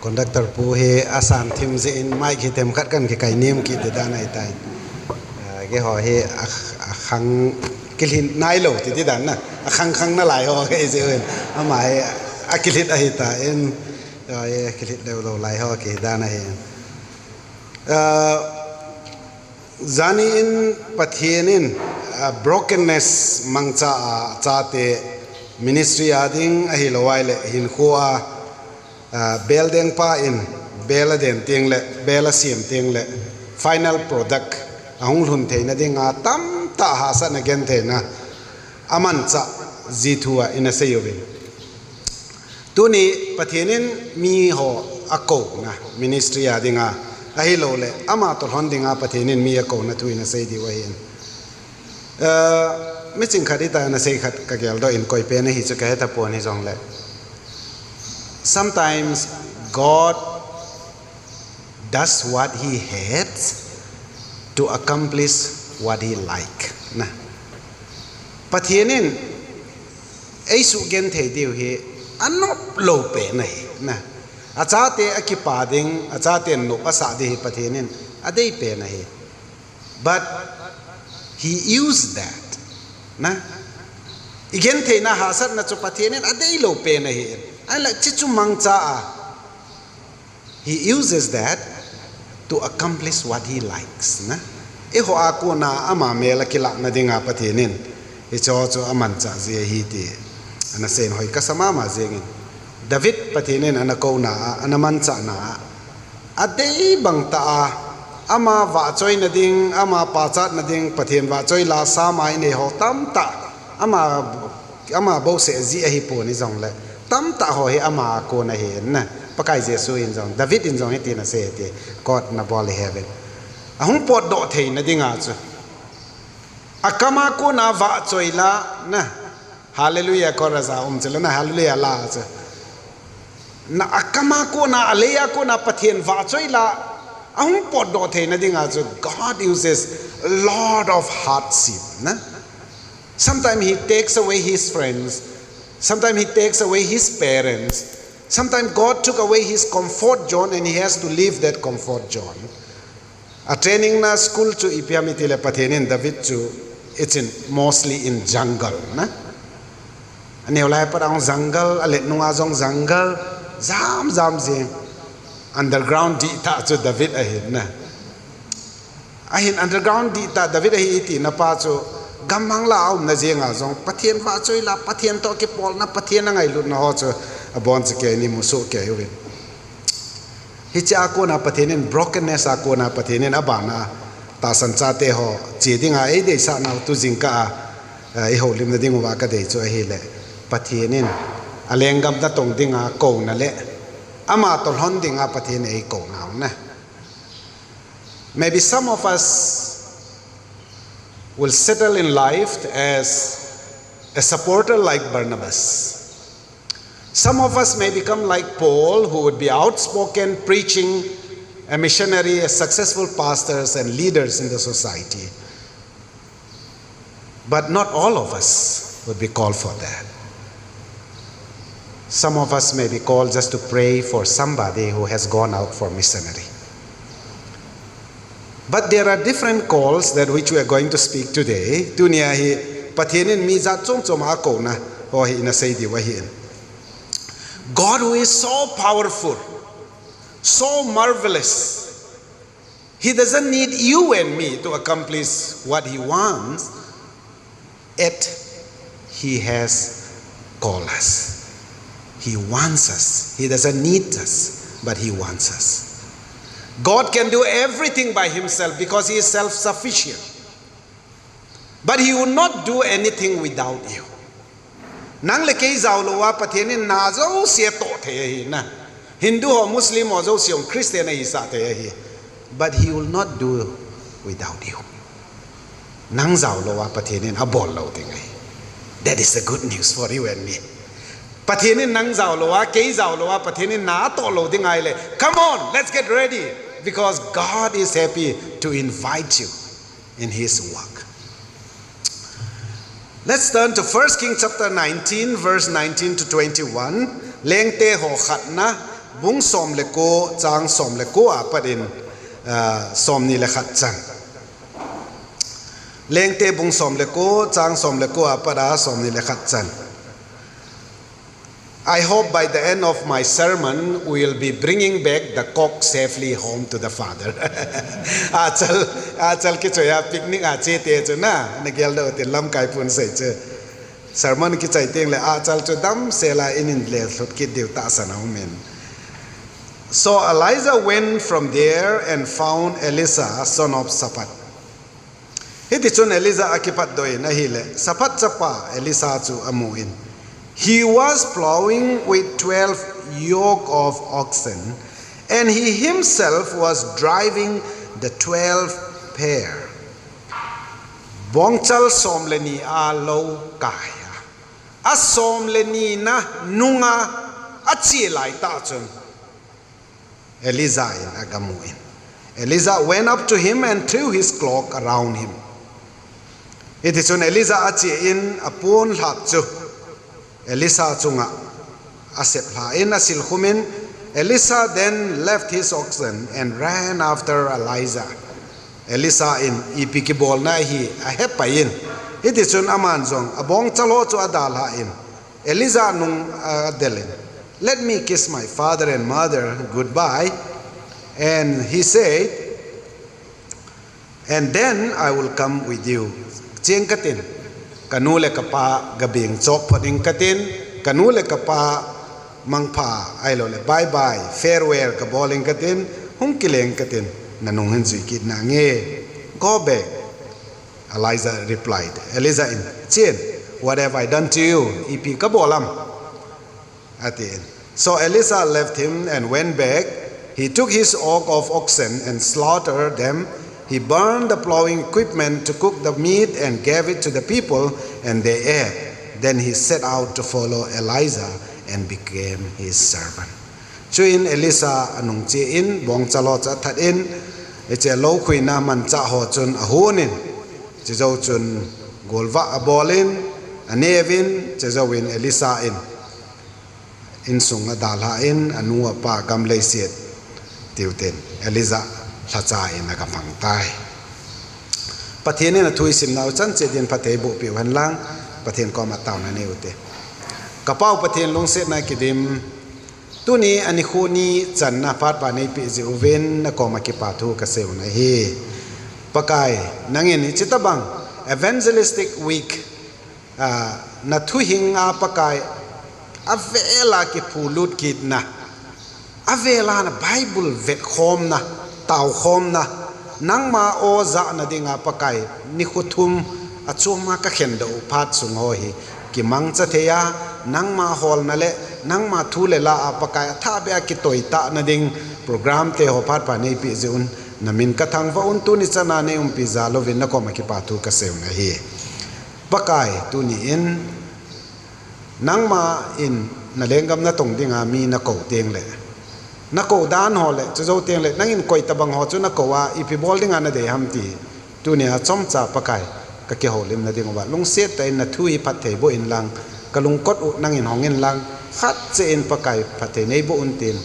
conductor pu he asan thim je in mai ki tem khat kan ki kai nim ki te dan ai tai ge ho he khang kilhin nai lo ti dan na khang na lai ho ge je en ama he akilit ai ta en ye kilit lo lai ho ki dan ai zani in pathienin brokenness mangcha chate ministry ading ahi lowaile hin khuwa building pa in bela den ting le bela sim ting le final product ahung hun theina dinga tam ta ha sa na gen theina aman cha jithua in a sayovin tuni pathienin mi ho ako na ministry adinga ahi lo le ama to hondinga pathienin mi ako na tu in a say di wa hin missing khadita na say khat ka gel do in koi pe na hi cha ka ta pon hi jong le sometimes God does what he hates to accomplish what he like na pathienin ai su gen thei diu hi anop lo pe na hi na achate akipading achate no asa de pathienin adei pe na hi but he used that na igen the na hasat na chu pathienin adei lo pe na hi ala chichu mangcha he uses that to accomplish what he likes na e ho aku na ama mela kila na dinga pathienin e cho amancha je hi ti ana sen hoi ka sama ma jengin David pathienin ana ko na ana mancha na adei bangta ama wa choi na ding ama pachat na ding pathien wa choi la sa mai ne ho tam ta ama bo se ji a hi po ni jong le tam ta ho he ama ko na he na pakai jesu in jong David in jong he ti na se ti God na bol heaven ahung pot do thei na dinga chu akama ko na wa choi la na hallelujah ko raza chelo na hallelujah la chu na akama ko na aleya ko na pathien wa choi la ahung pot do thei na dinga chu God uses a lot of hardship na sometimes he takes away his friends, sometimes he takes away his parents, sometimes God took away his comfort zone and he has to leave that comfort zone. A training na school to ipiamiti le pathienin David chu it's in mostly in jungle na ani olai parang jungle alet nunga jong jungle zam je underground di ta chu David ahin na ahin underground di ta David ahi ti na pa chu gamang la na jenga jong pathien wa choi la pathien to ke pol na pathien na ngai lut na ho chu abon che ke ni muso ke yu hi cha ko na pathienin brokenness a ko na pathienin abana ta san cha te ho che dinga ei de sa na tu jingka ei ho lim na ding wa ka de chu hi le pathienin alengam da tong dinga ko na le ama tol hon dinga pathien ei ko na na maybe some of us will settle in life as a supporter like Barnabas. Some of us may become like Paul, who would be outspoken, preaching, a missionary, as successful pastors and leaders in the society. But not all of us would be called for that. Some of us may be called just to pray for somebody who has gone out for missionary. But there are different calls that which we are going to speak today. Dunia hi pathienin mi za chom chom a ko na ho hi na sei di wa hi. God who is so powerful, so marvelous, he doesn't need you and me to accomplish what he wants, yet he has called us. He wants us. He doesn't need us, but he wants us. God can do everything by himself because he is self-sufficient. But he will not do anything without you. Nang le kei zao lo wa pathienin na zo sia to the hi na Hindu or Muslim or zo siong Christian hi sa the hi, but he will not do without you. Nang zao lo wa pathienin abol lo ting ai. That is the good news for you and me. Pathienin nang zao lo wa kei zao lo wa pathienin na to lo ting ai le. Come on, let's get ready. Because God is happy to invite you in his work. Let's turn to 1 Kings chapter 19, verse 19 to 21. Lengte ho khatna บุงสมเลโกจางสมเลโกอาปดินสมนี่เลขัดจันเลงเตบุงสมเลโกจางสมเลโกอาปดาสมนี่เลขัดจันI hope by the end of my sermon we will be bringing back the cock safely home to the father. Achal kichoya picnic ache te chuna nagel do te lam kai pun sei che sermon ki chai teng le achal chodam sela in le thot ki dew ta sana men. So Elijah went from there and found Elisha son of Shaphat. Hiti chun Elisha akipat doi na hile Shaphat chapa Elisha chu amuin. He was plowing with 12 yoke of oxen, and he himself was driving the 12 pair. Bongchal somleni a lo kaya. A somleni na nunga achi lai ta chun. Elisha in agamuin. Elisha went up to him and threw his cloak around him. It is when Elisha achi in apun hak chu. Elisha chunga asep la in asil khumin. Elisha then left his oxen and ran after Elijah. Elisha in ipikibol na hi ahepa in. It is chun aman zong abong chalo chu adal ha in. Elisha nung adelin. Let me kiss my father and mother goodbye. And he said, and then I will come with you. Cheng katin. Kanule kapa gabing chok poding katin, kanule kapa mangpa ailole bye bye farewell kaboling katin, hung kileng katin nanung hinzi kid na nge go back. Elijah replied, Elisha in chin, what have I done to you? Ipi kabolam at the end. So Elisha left him and went back. He took his yoke of oxen and slaughtered them. He burned the plowing equipment to cook the meat and gave it to the people, and they ate. Then he set out to follow Elijah and became his servant. Chuin Elisha anung chi in bong chalo cha that in eche lo khuina man cha ho chun ahunin chizo chun golwa abolin anevin chizowin Elisha in sunga dalha in anu pa gamle siet tiuten Elisha Sacha in nakapang tay. Pathin na thui sim nau chan che din pathe bu pi han lang pathin ko ma taw na ne ute. Kapaw pathin long set na kidim tuni ani khuni chan na pat pa nei pi ji uven na ko ma ki pa thu ka seu na hi. Pakai nangin chitabang evangelistic week na thu hinga pakai avela ki phulut kit na avela na Bible vet khom na tau khom na nang ma o za na dinga pakai ni khuthum achuma ka khen do phat sung ho hi ki mang cha theya nang ma hol na le nang ma thu le la pakai tha be ki toita na ding program te ho phat pa nei pi zun na min ka thang va un tu ni chana ne pi za lo vin na ko ma ki pa thu ka seu na hi pakai tu ni in nang ma in na lengam na tong dinga mi na ko teng le na ko dan ho le chu teng le nang in koi tabang ho chu na ko wa ipi bol ding ana de ham ti tu ne a chom cha pakai ka ke ho lim na ding wa lung set tai na thui phat thei bo in lang kalung kot u nang in hong in lang khat che in pakai phat thei nei bo un tin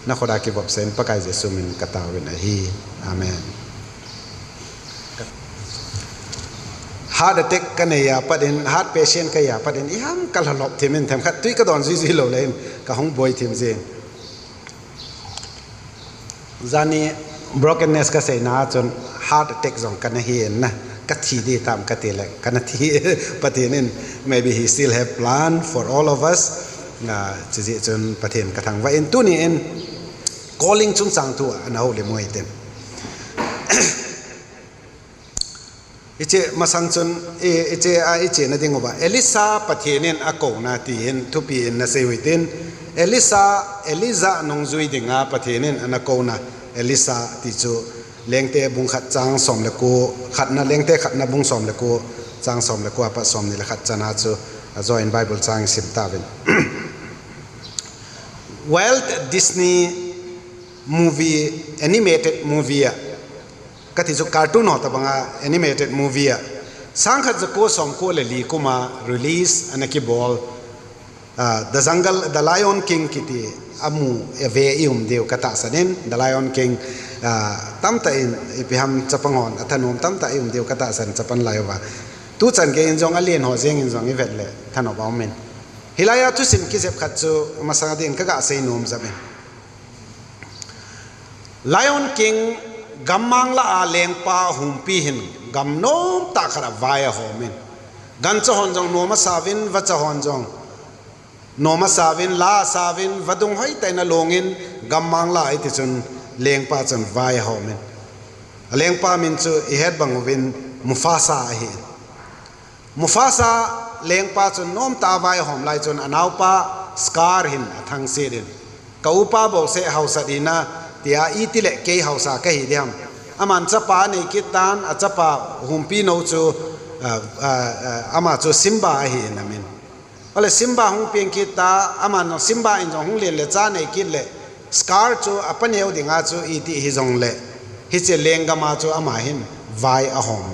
na khoda ki bop sen pakai jesu min kata wen a hi amen. Heart attack ka ne ya padin heart patient ka ya padin i ham kal halop themen them khat tui ka don ji lo len ka hong boy them je zani brokenness ka sei na chon heart attack zong kana hi na ka thi di tam ka te le kana thi patinin maybe he still have plan for all of us na chi chon pathin ka thang wa in tu ni in calling chung sang tu na ho le moi ten iche masang chon iche na ding ba Elisha pathinin ako na ti in tu pi in na sei witin Elisha nong zui dinga pathinin anako na Elisha ti chu lengte bung khat chang som le ko khat na lengte khat na bung som le ko chang som le ko apa som ni le khat chana chu a join Bible chang sim ta ven Walt Disney movie animated movie ka ti chu cartoon hota banga animated movie sang khat ko som ko le li kuma release anaki ball the jungle the lion king kiti amu eve deu kata sanin the lion king tamta in ipiham chapangon athanom tamta deu kata san chapan laiwa tu chan ke injong alien ho jeng injong ivet le thano bawmen hilaya tu sim ki jep khatchu masanga ding kaga sei nom jaben lion king gammang la a lengpa humpi hin gam nom ta khara vaya homen gan cha hon jong noma savin va cha hon jong noma savin la savin vadung hoi taina longin gammang la ai ti chun lengpa chun vaya homen lengpa min chu I het bangwin mufasa hi mufasa lengpa chun nom ta vaya hom lai chun anaupa scar hin athang se din kaupa bo se hausadina tia itile ke hausa ka hi diam aman chapa nei kitan achapa humpi no chu ama chu simba hi namin ole simba hung peng kita aman simba in jong le le cha nei kit le scar chu apaneu dinga chu iti hi jong le hi che lenga ma chu ama him vai a hom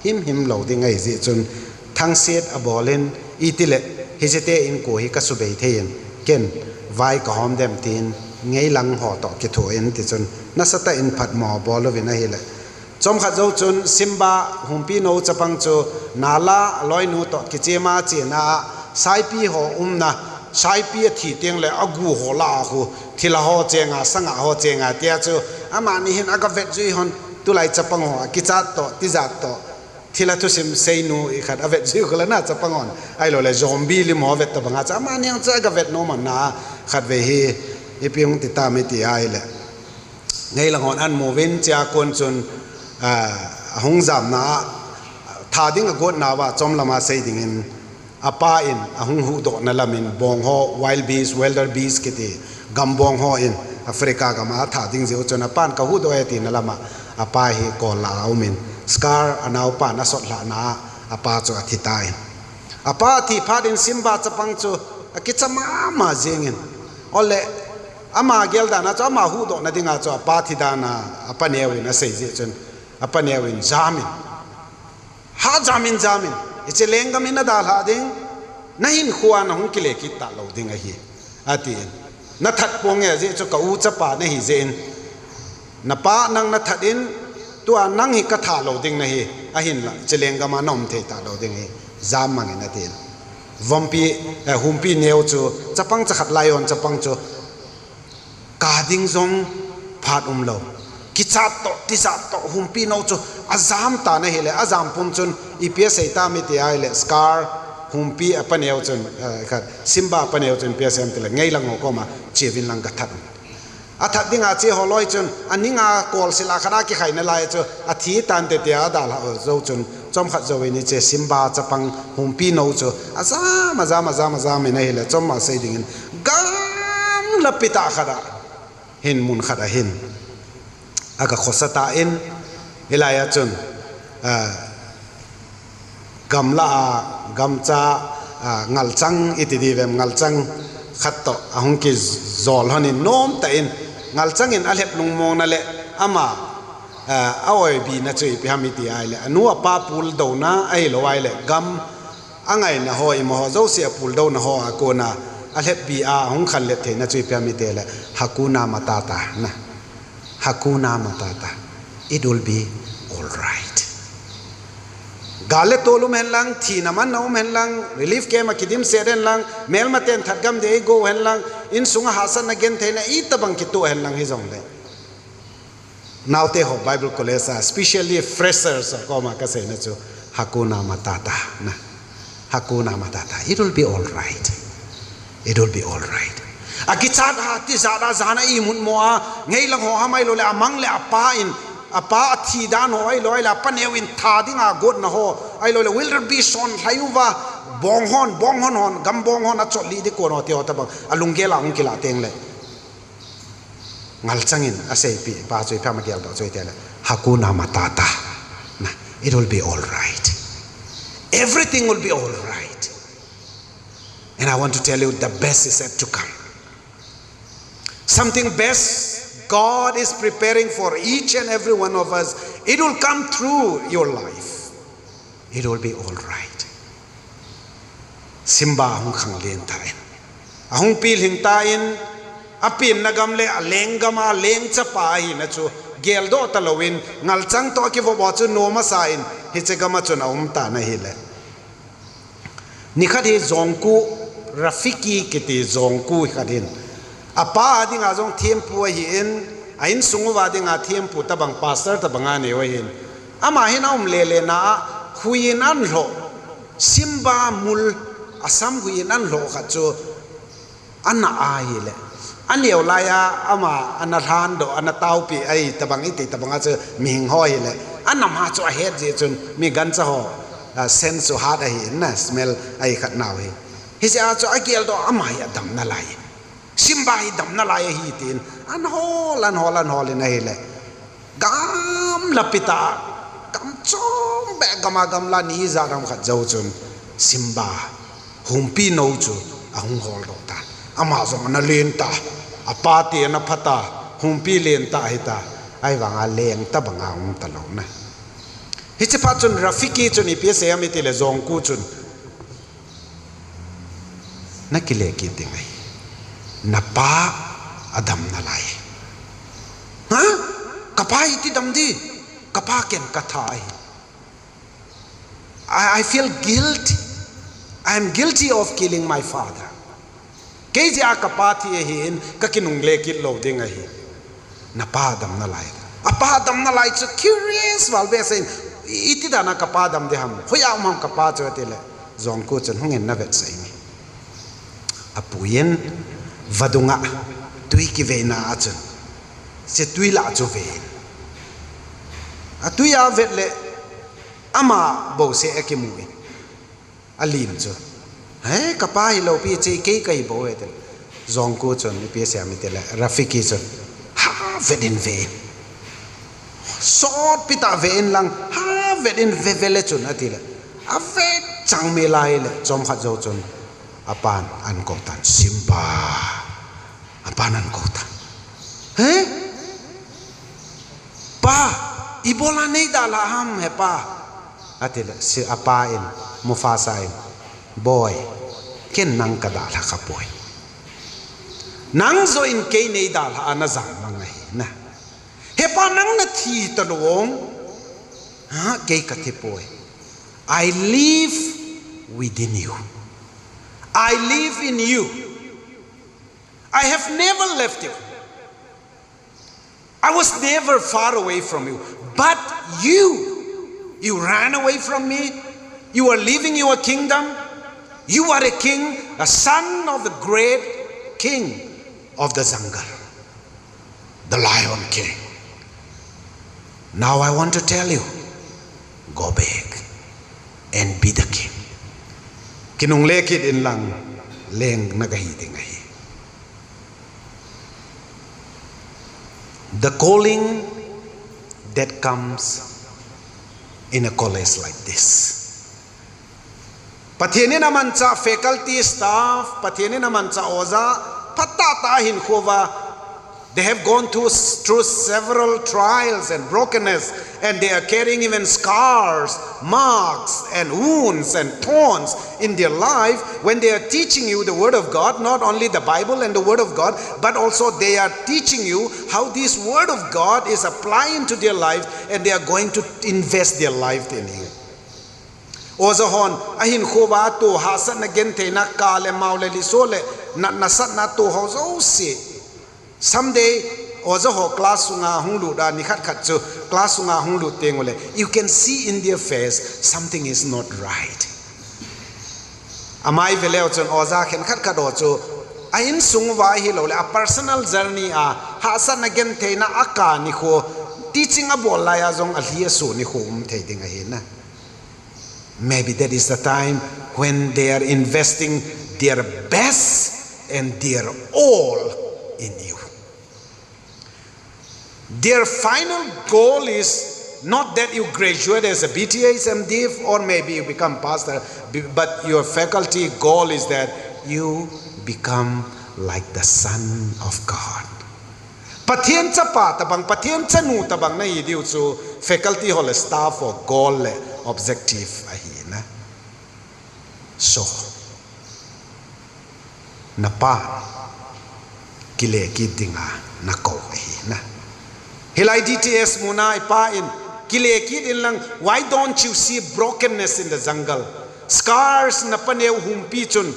him lo ding ai ji chun thang set a bolin itile hi jete in ko hi ka su bei thein ken vai ka hom dem tin ngei lang ho to ki tho en ti chun na sata in phat mo bol vin a hi le chom kha zo chun simba humpi no chapang chu nala loi nu to ki chema chena sai pi ho umna sai pi thi teng le agu ho la khu thila ho chenga sanga ho chenga tia chu ama ni hin aga vet ji hon tu lai chapang ho ki chat to ti zat to thila tu sim sei nu I khat avet ji khla na chapang on ai lo le zombie li mo vet ta banga cha ma nyang cha aga vet no man na khat ve hi ipiung ti ta me ti ai le ngei lang hon an mo ven cha kon chun hong zam na tha ding a god na wa chom lama sei ding in apa in ahung hu do na lamin bong ho wild bees wilder bees kiti gambong ho in africa ga ma tha ding je chona pan ka hu do eti na lama apa hi ko la aumin scar anau pa na sot la na apa chu athita in apa thi phadin simba chapang chu akichama ma jengin ole ama gelda na cha ma hu do na dinga cha pa thi da na apa newin a sei je chun apa newin jamin ha jamin iche lenga min da la ding nahin khuan hung kile ki ta lo ding a hi ati na that pong ye je chu ka u cha pa na hi zen na pa nang na thatin tu an nang hi ka tha lo ding na hi a hin la che lenga ma nom the ta lo ding hi jam mang na tin vompi humpi neu chu chapang cha khat lion chapang chu ka ding zong phat lo ki chat to ti sa to humpi no chu azam ta na hele azam pum chun ips ei ta mi ti ai le scar humpi apaneu chun khat simba apaneu chun psm tele ngei lang ko ma chevin lang ka that athat dinga che holoi chun aninga kol sila khara ki khaina lai chu athi tan te tia da la zo chun chom khat zo ni che simba chapang humpi no chu azam me na hele chom ma sei ding gam lapita khara hin mun khara hin aga khosata in ilaya chun gamla gamcha ngalchang itidi vem ngalchang khatto ahung ki zol hanin nom ta in ngalchang in alhep lung mong na le ama awoi bi na chui pi hamiti ai le anu pa pul do na ai lo ai le gam angai na hoi mo zo se pul do na ho ko na alhep bi a hung khan le the na chui pi hamite le hakuna matata na hakuna matata it will be all right gale tolum hen lang thi naman naum hen lang relief ke ma kidim seren lang mel maten thatgam de go hen lang in sunga hasan again theina itabang kitu hen lang hi jong le now te ho bible college especially freshers ko ma ka se na chu hakuna matata na hakuna matata it will be all right it will be all right akichat ha ti zada zana I mun moa ngei lang ho hamai lo le amang le apa in apa thi dan ho ai loi la panewin tha dinga god na ho ai lo le will be son hayuwa bonghon hon gam bonghon a choli de ko no te ho ta bang alungela ung kila teng le ngal changin asei pi pa choi phama gel do choi te le hakuna matata na it will be all right everything will be all right and I want to tell you the best is yet to come. Something best God is preparing for each and every one of us. It will come through your life. It will be all right. Simba hung khang len ta en ahung pil hing ta in apin nagam le aleng gama leng chapa hi na chu gel do talowin ngal chang to ki vo bo chu no ma sa in hi che gama chu na ta na hi le ni khat hi zongku rafiki kiti zongku khatin apa adinga jong thiampu hi in ain sungwa dinga thiampu tabang pastor tabanga ne wa hin ama hin le le na huin an lo simba mul asam huin an lo kha chu anna ai le aneu laya ama anathan do anataupi ai tabang iti tabanga chu ming hoi le anna ma chu a het je chun mi gan cha ho sense so hard ai na smell ai khat naw hi hi ja chu agel do ama ya dam na lai simba hi dam na lai hi tin an hol in ai le gam lapita gam chom be gama gam la ni za ram khat jau chun simba humpi no chu ahung hol do ta ama zong na len ta apa ti na phata humpi len ta hi ta ai wanga leng ta banga ta lo na hi che pa chun rafiki chun i pse ami ti le zong ku chun na kile ki ti ngai na pa adam na lai ha kapa iti dam di kapa ken kathai I feel guilty. I am guilty of killing my father. Keji akapati hin kakinung lekit lo dinga hi napadam na lai apadam na lai so curious wal be saying iti dana kapadam de ham hoya ham kapa chotile zong ko chen hungen na vet sai ni apuyen vadunga tui ki ve na achen se tui la cho ve atuya vet le ama bo se ekimui alim cho hey kapa hi lo pi che ke kai bo et zong ko chon ni pi se ami te la rafiki chon ha vedin ve sot pita ve in lang ha vedin ve vele chon atila a ve chang me lai le chom kha jo chon apan an ko tan simba apan an ko tan he pa ibola nei da la ham he pa atila si apa in mufasa in boy ken nang kada la ka boy nang zo in ke nei da la ana zang mangai na he pa nang na thi ta long ha ke ka te boy I live within you I live in you I have never left you I was never far away from you but you ran away from me you are leaving your kingdom you are a king a son of the great king of the jungle the lion king now I want to tell you go back and be the king kinung lekit in lang leng nagahi ngai the calling that comes in a college like this pathiani naman cha faculty staff pathiani naman cha oza phatta ta hin khova they have gone through several trials and brokenness and they are carrying even scars marks and wounds and thorns in their life when they are teaching you the word of God not only the Bible and the word of God but also they are teaching you how this word of God is applying to their life and they are going to invest their life in you ozahon ahin khowa to hasan again theina kale maule lisole na sat na to hozo se someday ozaho class sunga hunglu da nikhat khat chu class sunga hunglu tengole you can see in their face something is not right amai veleo chon oza khen khat khat do chu ain sungwa hi lo le a personal journey a hasan again theina aka ni kho teaching a bola ya jong a hlia su ni khum thei dinga he na maybe that is the time when they are investing their best and their all in you their final goal is not that you graduate as a BTS MDiv or maybe you become pastor but your faculty goal is that you become like the Son of God pathian cha pa tabang pathian cha nu tabang na idiu chu faculty hol staff or goal le objective ahi na so na pa kile ki dinga na ko hi na hilai DTS muna ipa in kile ki din lang why don't you see brokenness in the jungle scars na paneu humpi chun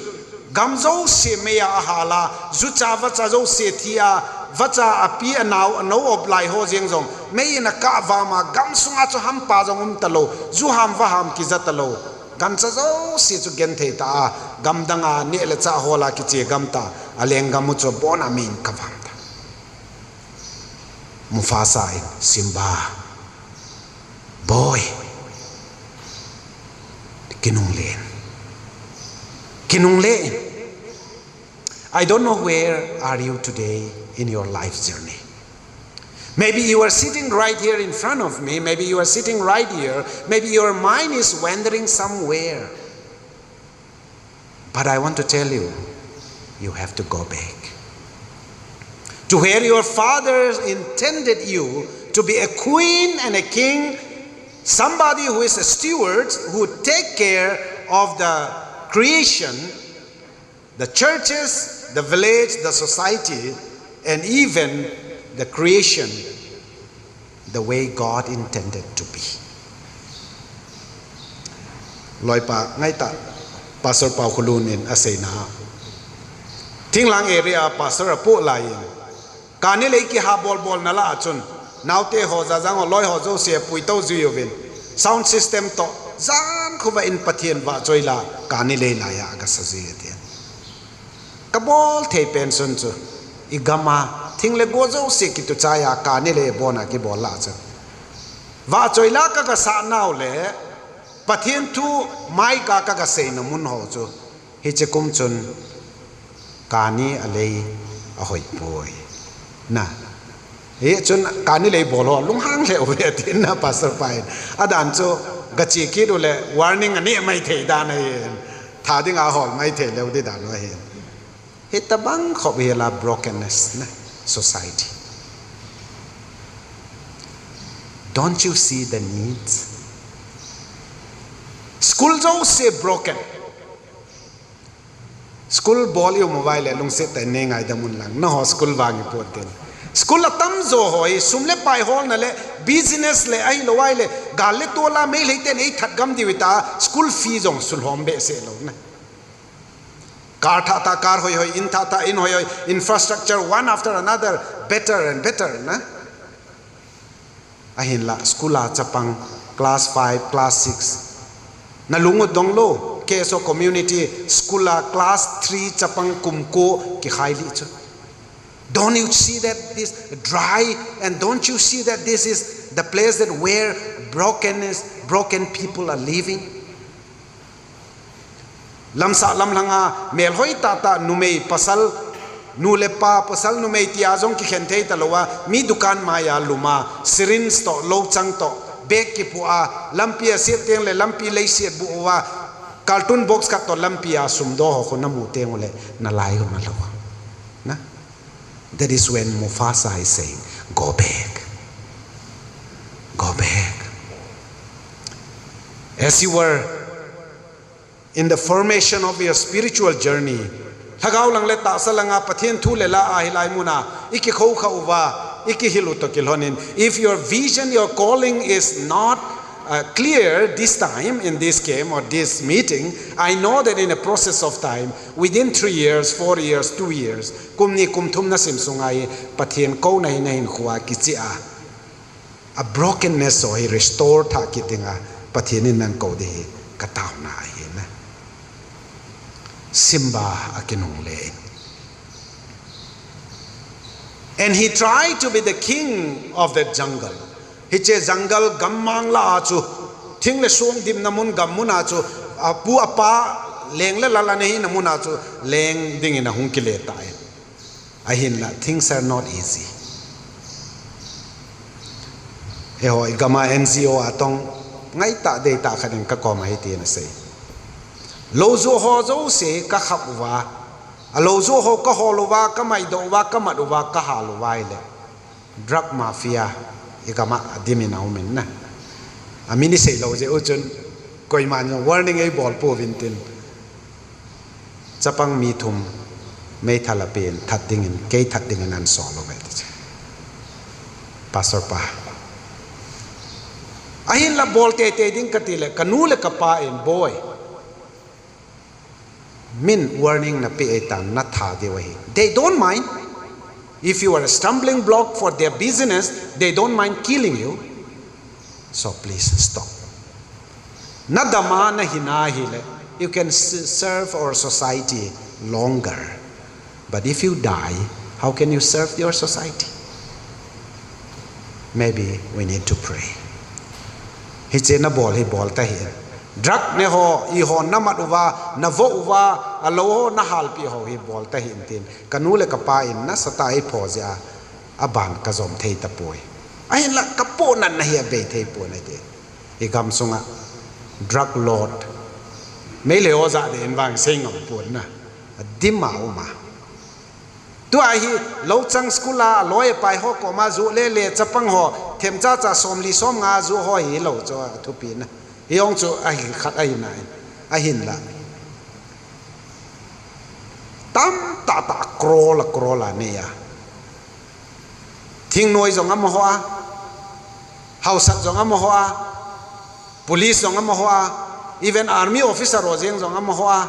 gamzo se meya ahala zucha vacha zo se thia vacha api anau no oblai ho jeng jong mei na ka wa ma gam sunga chu ham pa jong talo zu ham wa ham ki za talo gam cha zo se chu gen thei ta gam danga ne le cha hola ki che gam ta aleng gam chu bon amin ka vam ta Mufasa Simba boy kinung len I don't know where are you today in your life journey. Maybe you are sitting right here in front of me. Maybe you are sitting right here. Maybe your mind is wandering somewhere. But I want to tell you, you have to go back to where your father intended you to be a queen and a king, somebody who is a steward, who take care of the creation, the churches, the village, the society, and even the creation the way God intended to be. Loipa ngay ta Pastor Pau Khulunin asay na Tinglang area Pastor Apo lain kanilay ki habol bol nala achun naute ho jajang loi ho jo se puito zuyovin sound system to zan khuba in pathian ba choila kanilay laya ga saji ate kabol thei pension chu igama thingle gojo se ki tu chaya kanile bona ki bola cha wa choila ka sa naw le pathian tu mai ka se na mun ho chu hi che kum chun kani alei a hoi poi na e chun kanile bolo lunghang le ove tin na pastor pai adan chu gachi ki du le warning ani mai thei da na tha ding a hol mai thei le de da lo he hitabang khobela brokenness na society. Don't you see the needs? School jo se broken. School ball yo mobile lung se ta ne ngai da mun lang na ho school wangi poten. School atam zo hoi sumle pai hol na le business le ai lo wai le galle tola me le ten ei that gam diwita school fee jong sul hombe se lo na car thata car hoi hoi in thata in hoi hoi infrastructure one after another better and better na ahin la skula chapang class 5 class 6 na lungo donglo keso community skula class 3 chapang kumko ki khaili chu don't you see that this dry and don't you see that this is the place that where broken people are living lamsa lamlanga mel hoi tata numei pasal nulepa pasal numei tiazong ki khentei talowa mi dukan maya luma sirin sto lo chang to bek ki pua lampia seteng le lampi lei set buwa cartoon box ka to lampia sumdo ho khona mu teng le na lai ho na lawa na that is when Mufasa is saying go back as you were in the formation of your spiritual journey thagaw lang le ta salanga pathian thu le la a hilai muna iki khou khauwa iki hilu to kilhonin if your vision your calling is not clear this time in this game or this meeting I know that in a process of time within 3 years 4 years 2 years kumni kumthum na simsungai pathian ko na hin khuwa kichi a brokenness so he restore tha kitinga pathian nan ko de kataw na na Simba akinung le and he tried to be the king of the jungle hiche jungle gammang la chu thingle song dim namun gamuna chu apu apa lengle lala nei namuna chu leng ding ina hungkile tai ahin la things are not easy eho igama NGO atong ngai ta de ta khanin ka ko mai ti na sei lozo ho zo se ka khapwa alozo ho ka holowa ka mai do wa ka maduwa ka halwa ile drug mafia igama adimina umen na amini sei lo je uchun koi man warning ei bol po vintin chapang mi thum ไม่ทาละเป็นทัดดิ่งinเกยทัดดิ่งin นันสอนลงไปที่จะpastor pa ahin la bol te ding katile kanule kapa in boy min warning na pe etan na tha de wahi they don't mind if you are a stumbling block for their business they don't mind killing you so please stop na dama na hina hile you can serve our society longer but if you die how can you serve your society maybe we need to pray hi che na bol ta hi drug ne ho I ho na mat uwa na vo uwa alo ho na hal pi ho hi bol ta hi tin kanu le ka pa in na sata ai pho ja aban ka zom thei ta poi ai la ka po nan na hi be thei po na te I gam sunga drug lord me le o za de in wang sing ngom po na dimma uma tu ai hi lo chang school la loi pai ho ko ma zu le chapang ho them cha som li som nga zu ho hi lo cho thu pi na yong chu ai khat ai na a hin la tam ta kro la ne ya thing noi zong am ho a house zong am ho a police zong am ho a even army officer ro jeng zong am ho a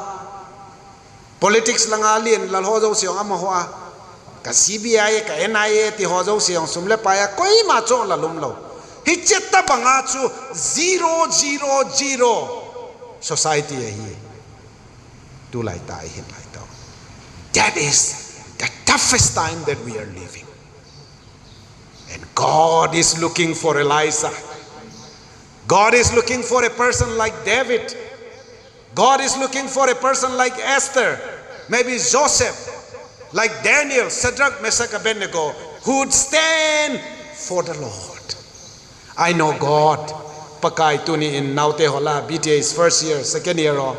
politics langa lien lal ho zo siong am ho a ka CBI ka NIA ti ho zo siong sum le pa ya koi ma cho la lum lo hi chetta banga chu 000 society hi tu lai tai hin lai to that is the toughest time that we are living and God is looking for Eliza God is looking for a person like David God is looking for a person like Esther maybe Joseph like Daniel Shadrach Meshach Abednego who would stand for the Lord I know God pakai tuni in naute hola BTA's first year second year on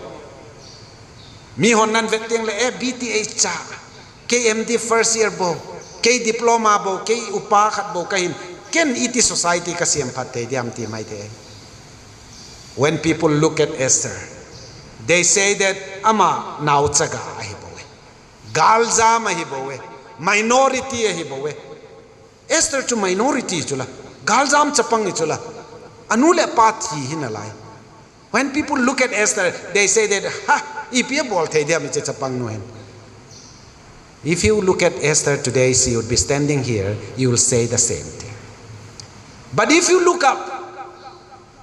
mi honan veteng le BTA cha KMD first year bo K diploma bo K upa khat bo kahin ken iti society ka siam phatte diam ti mai the when people look at Esther they say that ama naw chaga hi bo galza ma hi bo minority hi bo Esther to minority chula galzam chapang chula anule pathi hinalai when people look at Esther they say that ha ipia bol thei dia mi chapang noen if you look at Esther today she would be standing here you will say the same thing but if you look up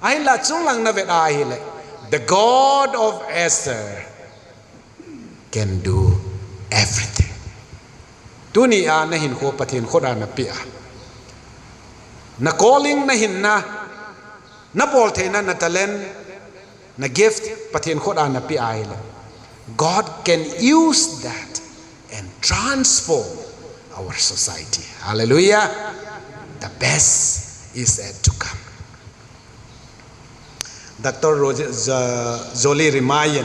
ai la chung lang na vet ai le the God of Esther can do everything dunia na hin ko pathin khoda na pia na calling na hin na bol theina na talent na gift pathin khoda na pi ai la God can use that and transform our society hallelujah the best is yet to come Dr. Jolie Rimayan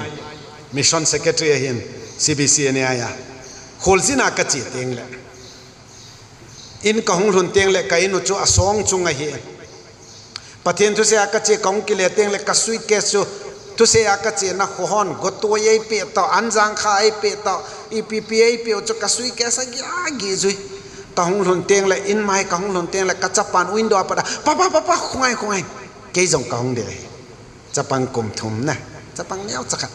mission secretary hin CBC ne aya kholzina ka chi teng le in ka hung lun teng le ka inu chu asong chunga hi pathen tu se aka che kong ki le teng le ka sui ke chu tu se aka che na khon go to ye pe to anjang kha ai pe to EPPA pe chu ka sui ke sa gi zui ka hung lun teng le in mai ka hung lun teng le ka chapan window pa pa khungai ke jong ka hung de chapan kum thum na chapang neo chakha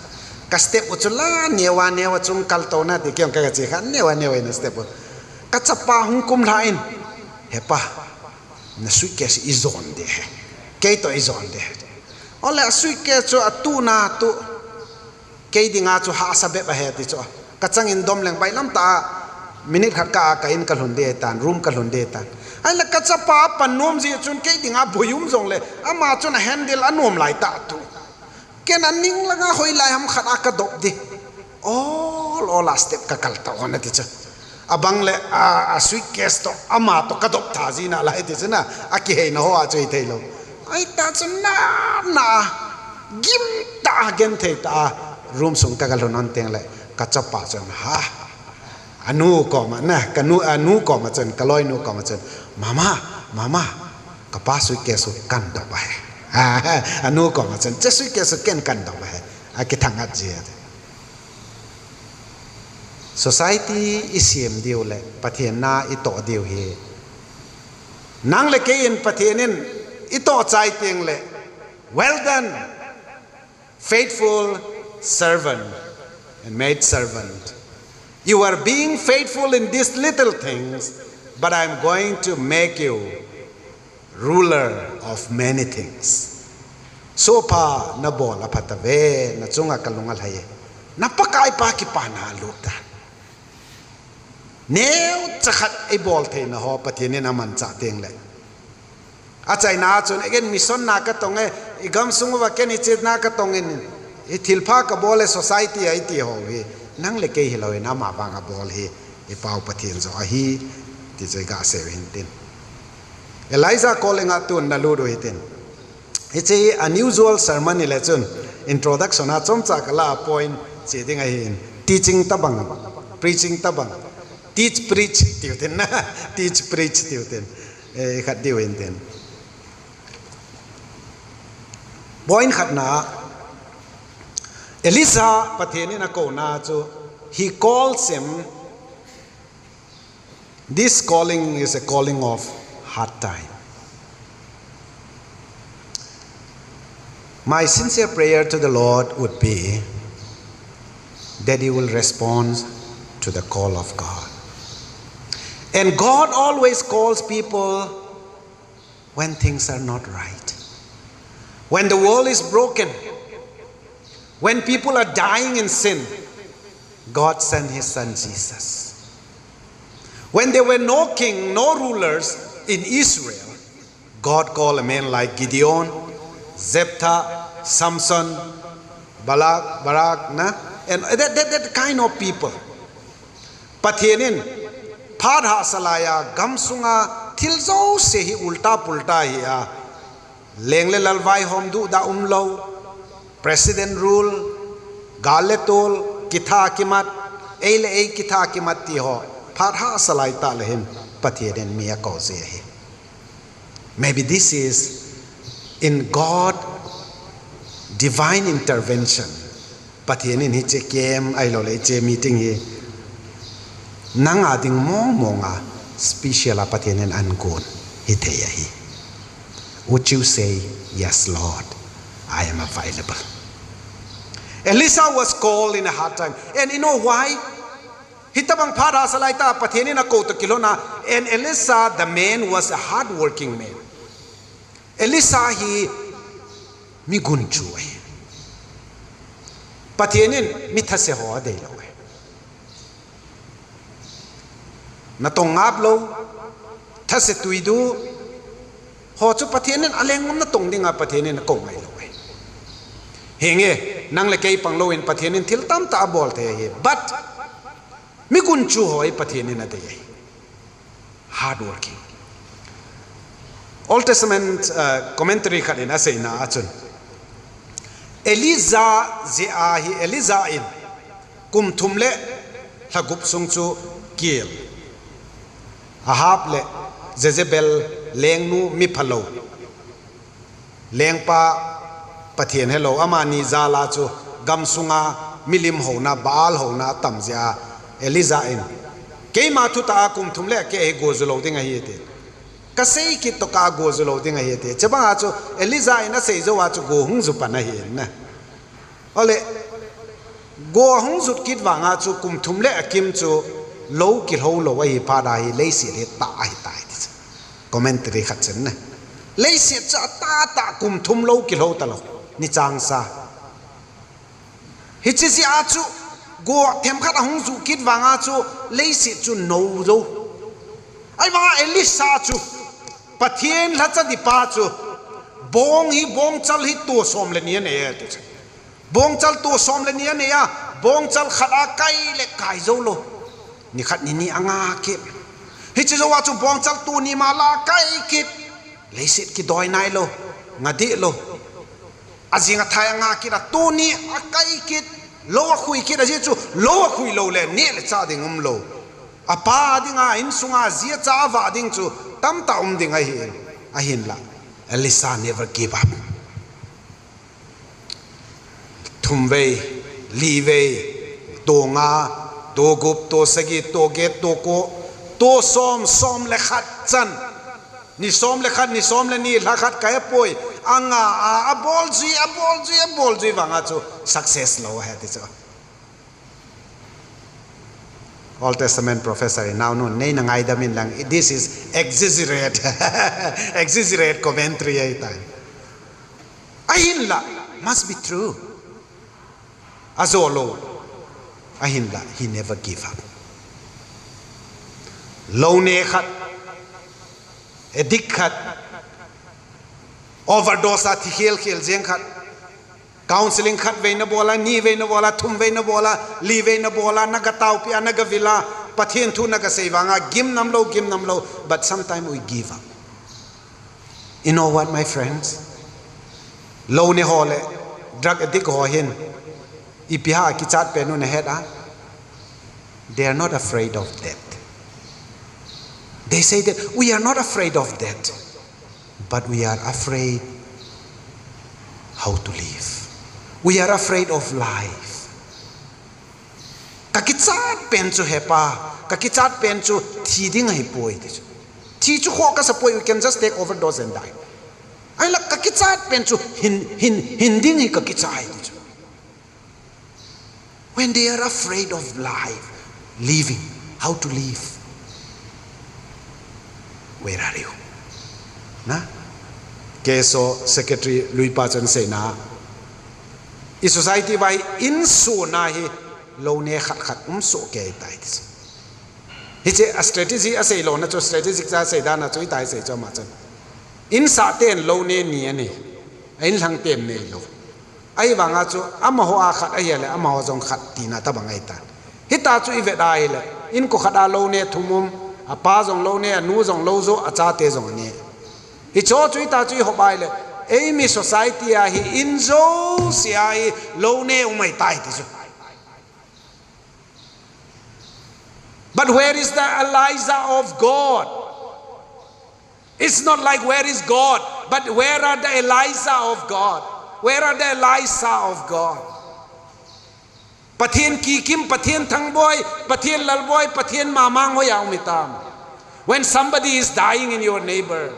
ka step uchula newa chung kal to na ti kyang ka che khan newa in step ka chapa hung kum lain hepa na suitcase is on de ke to is on de ole suitcase chu atu na tu ke dinga chu ha sabe ba he ti chu ka chang in dom leng bai lam ta minute khat ka in ka lhun de tan room ka lhun de tan ai la ka chapa panom ji chun ke dinga buyum jong le ama chun handle anom lai ta tu ken aning langa hoi lai ham khat aka dop di all step ka kal ta on ti cha abang le a suitcase to ama to ka dop tha ji na lai ti cha na aki he na ho a choi thei lo ai ta chun na gim ta gen thei ta room sung ka kal non teng le ka chapa chun ha anu ko ma na kanu anu ko ma chun kaloi nu ko ma chun mama ka pa suitcase kan do ba anu ko ma chen che suitcase ken kan do ba a ki thang at je society isiam diu le pathian na ito diu hi nang le ke in pathianin ito chai teng le well done faithful servant and maid servant you are being faithful in these little things but I'm going to make you ruler of many things so pa na bol apatave na chunga kalungal haye napakai pa ki pana luta neu chakhat ai bol the na ho pathian na man cha teng le a chai na chun again mission na ka tong e igam sungwa ken I chet na ka tong in I thilpha ka bol society ai ti ho hi nang le ke hi lo na ma ba ka bol hi I pau pathian zo a hi ti chai ga 17 Elijah calling out to na lu do hitin it's a unusual sermon election introduction a chom cha kala point che ding a hin teaching tabang preaching tabang teach preach tiuten na teach preach tiuten e khat diu enten point khat na Elisa patheni na ko na chu he calls him this calling is a calling of hard time. My sincere prayer to the Lord would be that He will respond to the call of God. And God always calls people when things are not right. When the world is broken, when people are dying in sin, God sent His Son Jesus. When there were no king, no rulers in Israel, God called a man like Gideon, Jephthah, Samson, Barak, and that kind of people. Pathianin, Padha Salaya, Gamsunga, Tilzo se hi ulta pulta hiya, Lengle lalvai hom du da umlo, President rule, Galetol, Kitha Kimat, Eile ei Kitha Kimat tiho, Padha Salai talehim, Pathianin miya kauzehi. Maybe this is in God divine intervention. Pathianin hi che kem ai lo le che meeting hi nanga ding monga special pathianin ankon hi theya hi. Would you say yes Lord, I am available? Elisa was called in a hard time, and you know why? Hitabang Padha Salaita pathianin ako to kilona, and Elisa the man was a hard working man. Elisa hi mi gunchu ai pathianin mi thase ho de lo ai na tong ngap lo thase tuidu ho chu pathianin alengom na tong dinga pathianin ko ngai lo ai henge nang le kei panglo in pathianin thil tam ta bol the ye but mi gunchu ho ai pathianin ade ai hard working Old Testament commentary khanin asay na achun Eliza ziahi Eliza in kum thumle thagup sungchu kiel Ahab le Jezebel lengnu mi phalo lengpa pathian hello amani zala chu gamsunga milim hona bal hona tamja Eliza in keima thu ta kum thumle ke e gozulo dinga hi te kasei ki to ka gozulo dinga hi te chaba chu Eliza ina sei zo wa chu go hung zu pana hi na ole go hung zu kit wa nga chu kum thumle akim chu lo ki ho lo wa hi pa da hi le si le ta ai tai ti commentary khat chen na le si cha ta kum thum lo ki ho ta lo ni chang sa hi chi si a chu go them khat hung zu kit wa nga chu le si chu no zo ai ma Elisa chu pathian la cha di pa chu bong hi bong chal hi to som le ni ne te bong chal to som le ni ne ya bong chal khada kai le kai zo lo ni khat ni anga ke hi chi zo wa chu bong chal tu ni ma la kai ki le sit ki doi nai lo ngadi lo azinga thai anga ki da tu ni akai ki lo khui ki da ji chu lo khui lo le ni le cha ding lo apa dinga in sunga zia cha wa ding chu tam ta ding a hin la Elisa never gave up thumve live donga to gup to sagi to get to ko to som le khat chan ni som le khat ni som le ni la khat kai poi anga a bol ji wanga chu success lo ha ti chu Old Testament professor now no nei na ngai damin lang this is exaggerate commentary ai tai ahin la must be true azolo ahin la he never give up lo ne khat edik khat overdose thi khel jeng khat counseling khat veina bola ni veina bola thum veina bola li veina bola nagatau pi anagavila pathen thu naga seiwanga gim namlo but sometimes we give up. You know what, my friends? Low ne hole drug addict ho hin ipiha ki chat pe no ne heda they are not afraid of death. They say that we are not afraid of death, but we are afraid how to live. We are afraid of life. Kakichat penchu hepa, kakichat penchu tiding hai poi. Tichu hoka sapoi we can just take overdose and die. I like kakichat penchu hinding hi kakichat. When they are afraid of life, living, how to live. Where are you? Na? Keso Secretary Louis Pachan say na. I society by inso na hi lo ne khat so ke tai dis. Hiche a strategy a say lo na cho strategic sa say da na choi tai say cho ma chan. In sa ten lo ne ni ani. Ain lang tem ne lo. Ai wanga chu ama ho a khat a hele ama ho jong khat ti na ta bangai ta. Hita chu i ve dai le. In ko khada lo ne thumum a pa jong lo ne nu jong lo zo a cha te jong ne. Hi cho chui ta chui ho bai le. Amy society a hi inzo si ai lo ne umai tai ti. But where is the Eliza of God? It's not like where is God, but where are the Eliza of God? Where are the Eliza of God? Patien ki kim, patien thang boy, patien lal boy, patien mamang ho yaw mitam. When somebody is dying in your neighbor,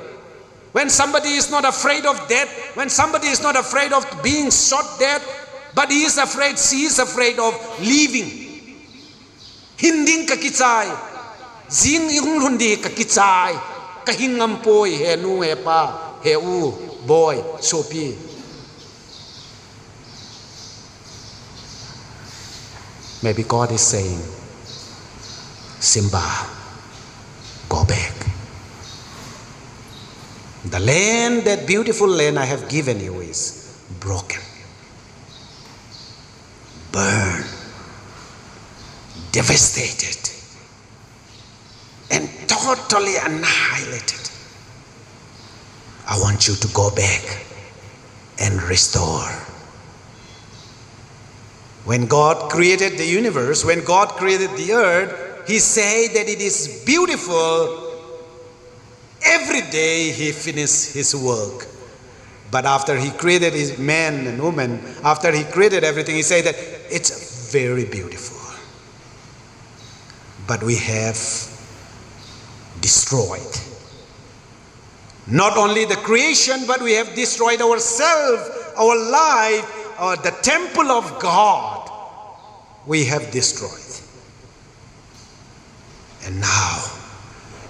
when somebody is not afraid of death, when somebody is not afraid of being shot dead, but he is afraid, she is afraid of leaving. Hinding kakichay, zing yung hundi kakichay, kahingam poy, he nu he pa, he u, boy, sopi. Maybe God is saying, Simba, go back. The land, that beautiful land I have given you is broken, burned, devastated, and totally annihilated. I want you to go back and restore. When God created the universe, when God created the earth, He said that it is beautiful. Every day He finished His work. But after He created His man and woman, after He created everything, He said that it's very beautiful. But we have destroyed not only the creation, but we have destroyed ourselves, our life, the temple of God. We have destroyed. And now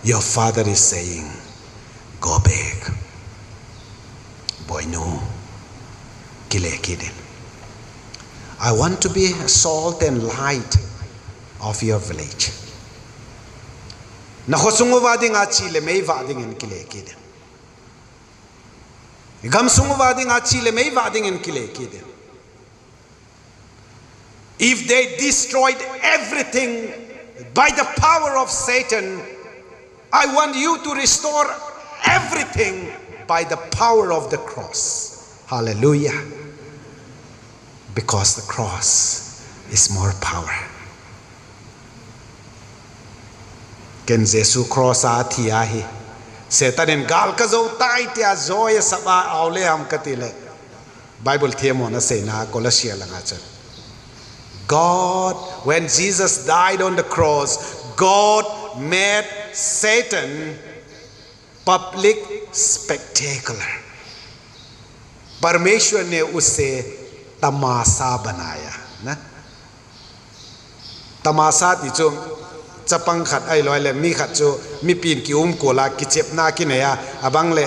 your Father is saying, go back. Boy, no. I want to be salt and light of your village. Nahosungo vading achile may vading in kilekid. Gamsungo vading achile may vading in kilekid. If they destroyed everything by the power of Satan, I want you to restore everything by the power of the cross. Hallelujah. Because the cross is more power. Ken Jesu cross atiahi. Satan in gal kazo taitia zoya saba aule am katile. Bible themo na say na Colossians langacha. God, when Jesus died on the cross, God made Satan public spectacular. परमेश्वर ने उसे तमाशा बनाया ना तमाशा तिचो चपंग खत आई लोयले मी खत जो मी pin की कोला की चेपना की नया अबंगले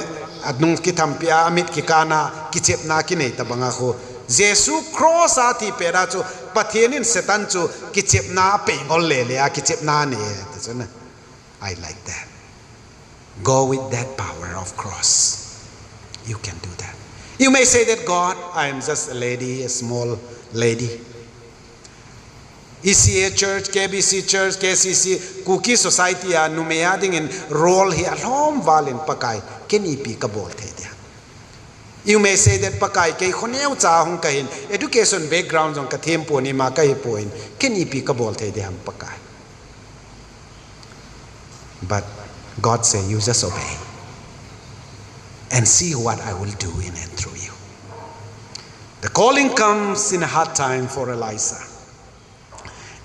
अदनुंग की थम्पिया अमित की काना की चेपना की नहीं तबंगा को जेसु क्रॉस आती पेरा जो पथियनिन सेतन जो की चेपना पेंगोल ले लिया की चेपना नहीं तिचो ना I like that. Go with that power of cross. You can do that. You may say that, God, I am just a lady, a small lady. ECA Church, KBC Church, KCC, Cookie Society, numea ding in role here, home valin pakai, can ipi kabol te. You may say that pakai kay khoneu cha hong kahin education background on kathempo ni ma kai poin, can ipi kabol te de ham pakai. But God say, you just obey and see what I will do in and through you. The calling comes in a hard time for Eliza.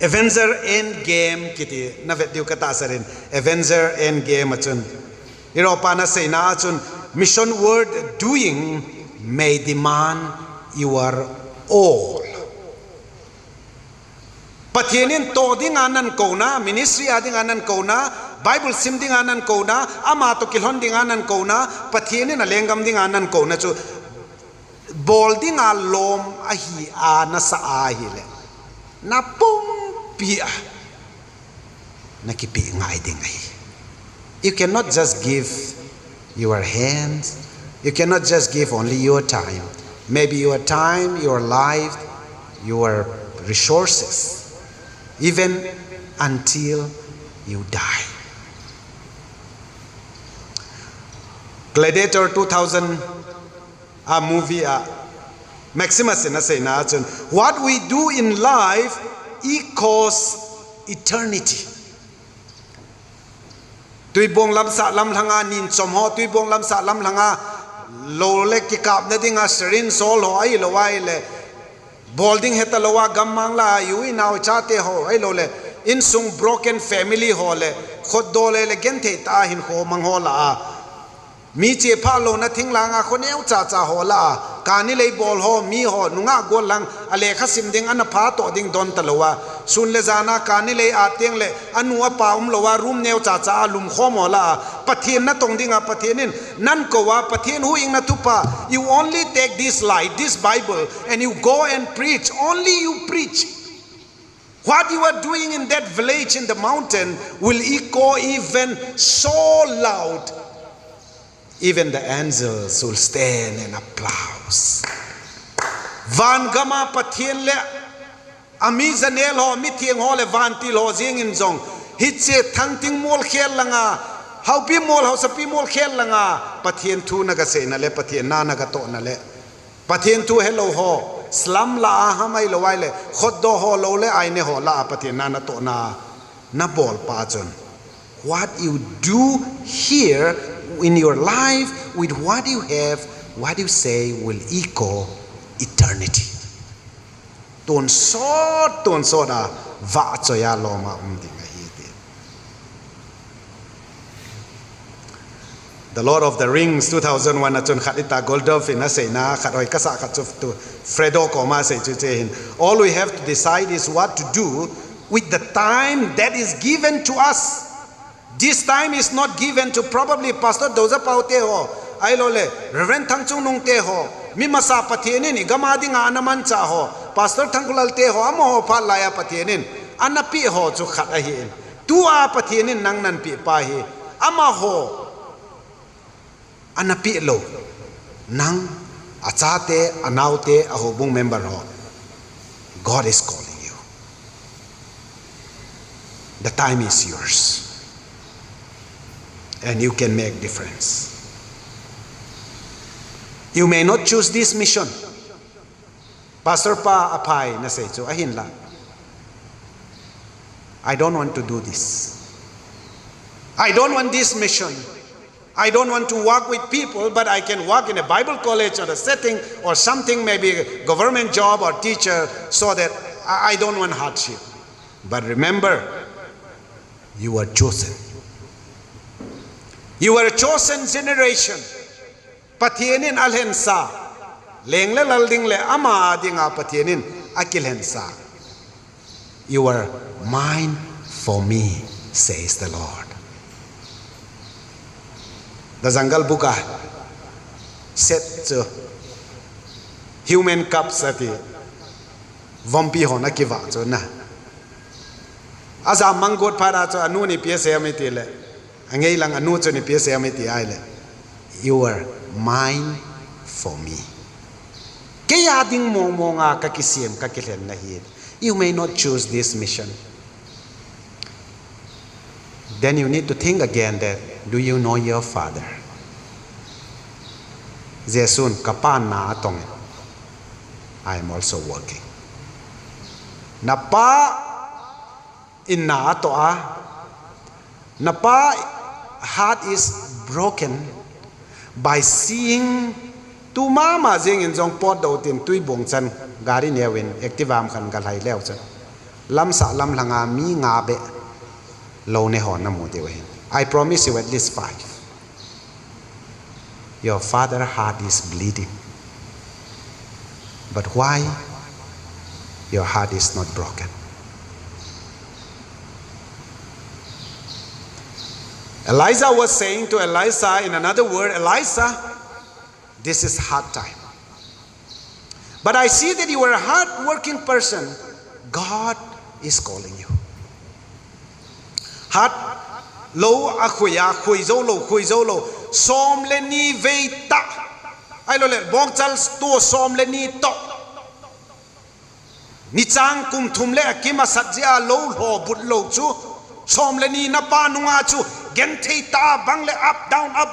Avenger end game kiti navet diu kata sarin Avenger end game achun iropana say na achun mission word doing may demand your all. Patienin to ding anan ko na ministry ading anan ko na Bible sim ding anan ko na ama to kilhon ding anan ko na patienin alengam ding anan ko na chu bol ding alom ahi a na sa ahile na pum pia nakipi ngai ding ai. You cannot just give your hands, you cannot just give only your time, maybe your time, your life, your resources, even until you die. Gladiator 2000 a movie Maximus in a say na what we do in life equals eternity. Tui bong lam sa lam langa nin som ho tui bong lam sa lam langa lo le ki kap na dinga serin sol ho ai lo wai le bolding heta lo wa gamang la yu inaw chate ho ai lo le in sung broken family ho le khod do le gente ta hin ho mang ho la mi che pha lo na thing langa khoneu cha cha ho la kani lei bol ho mi ho nunga gol lang ale khasim ding an pha to ding don talowa sun le jana kani lei ateng le anua paum lowa room neu cha cha lum khom ho la pathin na tong dinga pathinin nan ko wa pathin hu ing na tupa. You only take this light, this Bible, and you go and preach. Only you preach. What you are doing in that village in the mountain will echo even so loud. Even the angels will stand and applause. Van gama patien le ami zanel ho mi thieng ho le van til ho jing in zong hitche thang ting mol khel langa how pi mol how sa pi mol khel langa patien thu na ga se na le patien na ga to na le patien thu hello ho slam la hamai lo wai le khod do ho lo le ai ne ho la patien na to na bol pa chon. What you do here in your life with what you have, what you say will echo eternity. Ton so da va choya loma dinga hi. The Lord of the Rings 2001 achon khatita goldov in say na khatoi kasa khatuf to Fredo koma say hin. All we have to decide is what to do with the time that is given to us. This time is not given to probably Pastor Doza Paute ho, Ailole, Reverend Thangchung Nung Te ho, Mimasa Patienin, Gamading Anaman Cha ho, Pastor Thangkholal Te ho, Amo Palaya Patienin, Anapi ho to Khatahin, Tua Patienin Nangnan Pi Pahi, Ama ho, Anapi lo, Nang, Achate, Anaute, Ahobung member ho. God is calling you. The time is yours. And you can make difference. You may not choose this mission. Pastor pa apay na say so ahin la. I don't want to do this. I don't want this mission. I don't want to work with people, but I can work in a Bible college or a setting or something, maybe a government job or teacher, so that I don't want hardship. But remember, you are chosen. You are a chosen generation. Patienin alhensa. Leng le lalding le ama dinga patienin akilhensa. You are mine for me, says the Lord. The Zangal Buka said to human cups at the Vampi Hona Kiva to na. As a mangot para to anuni PSMTL, and Gailang anuto ni PSMT island. You are mine for me. Kaya ding mo nga kakisiem kakilen na hid. You may not choose this mission. Then you need to think again that, do you know your father? Zesun kapan na atong. I am also working. Napa inna ato napa heart is broken by seeing tu mama jing in jong pot do tin tui bong chan gari newin activam khan galai leo chan lam sa lam langa mi nga be lo ne hon na mu de we. I promise you at least 5. Your father's heart is bleeding. But why your heart is not broken? Elijah was saying to Elisha, in another word, Elisha, this is hard time. But I see that you are a hard-working person. God is calling you. Hard, low, akuya, kuizolo, som le ni veita. Ay lo le, bong chal to som le ni to. Ni chang kum thum le akima satjia lo ho but lo chu. Som le ni na pa nunga chu. Gen ta bang le up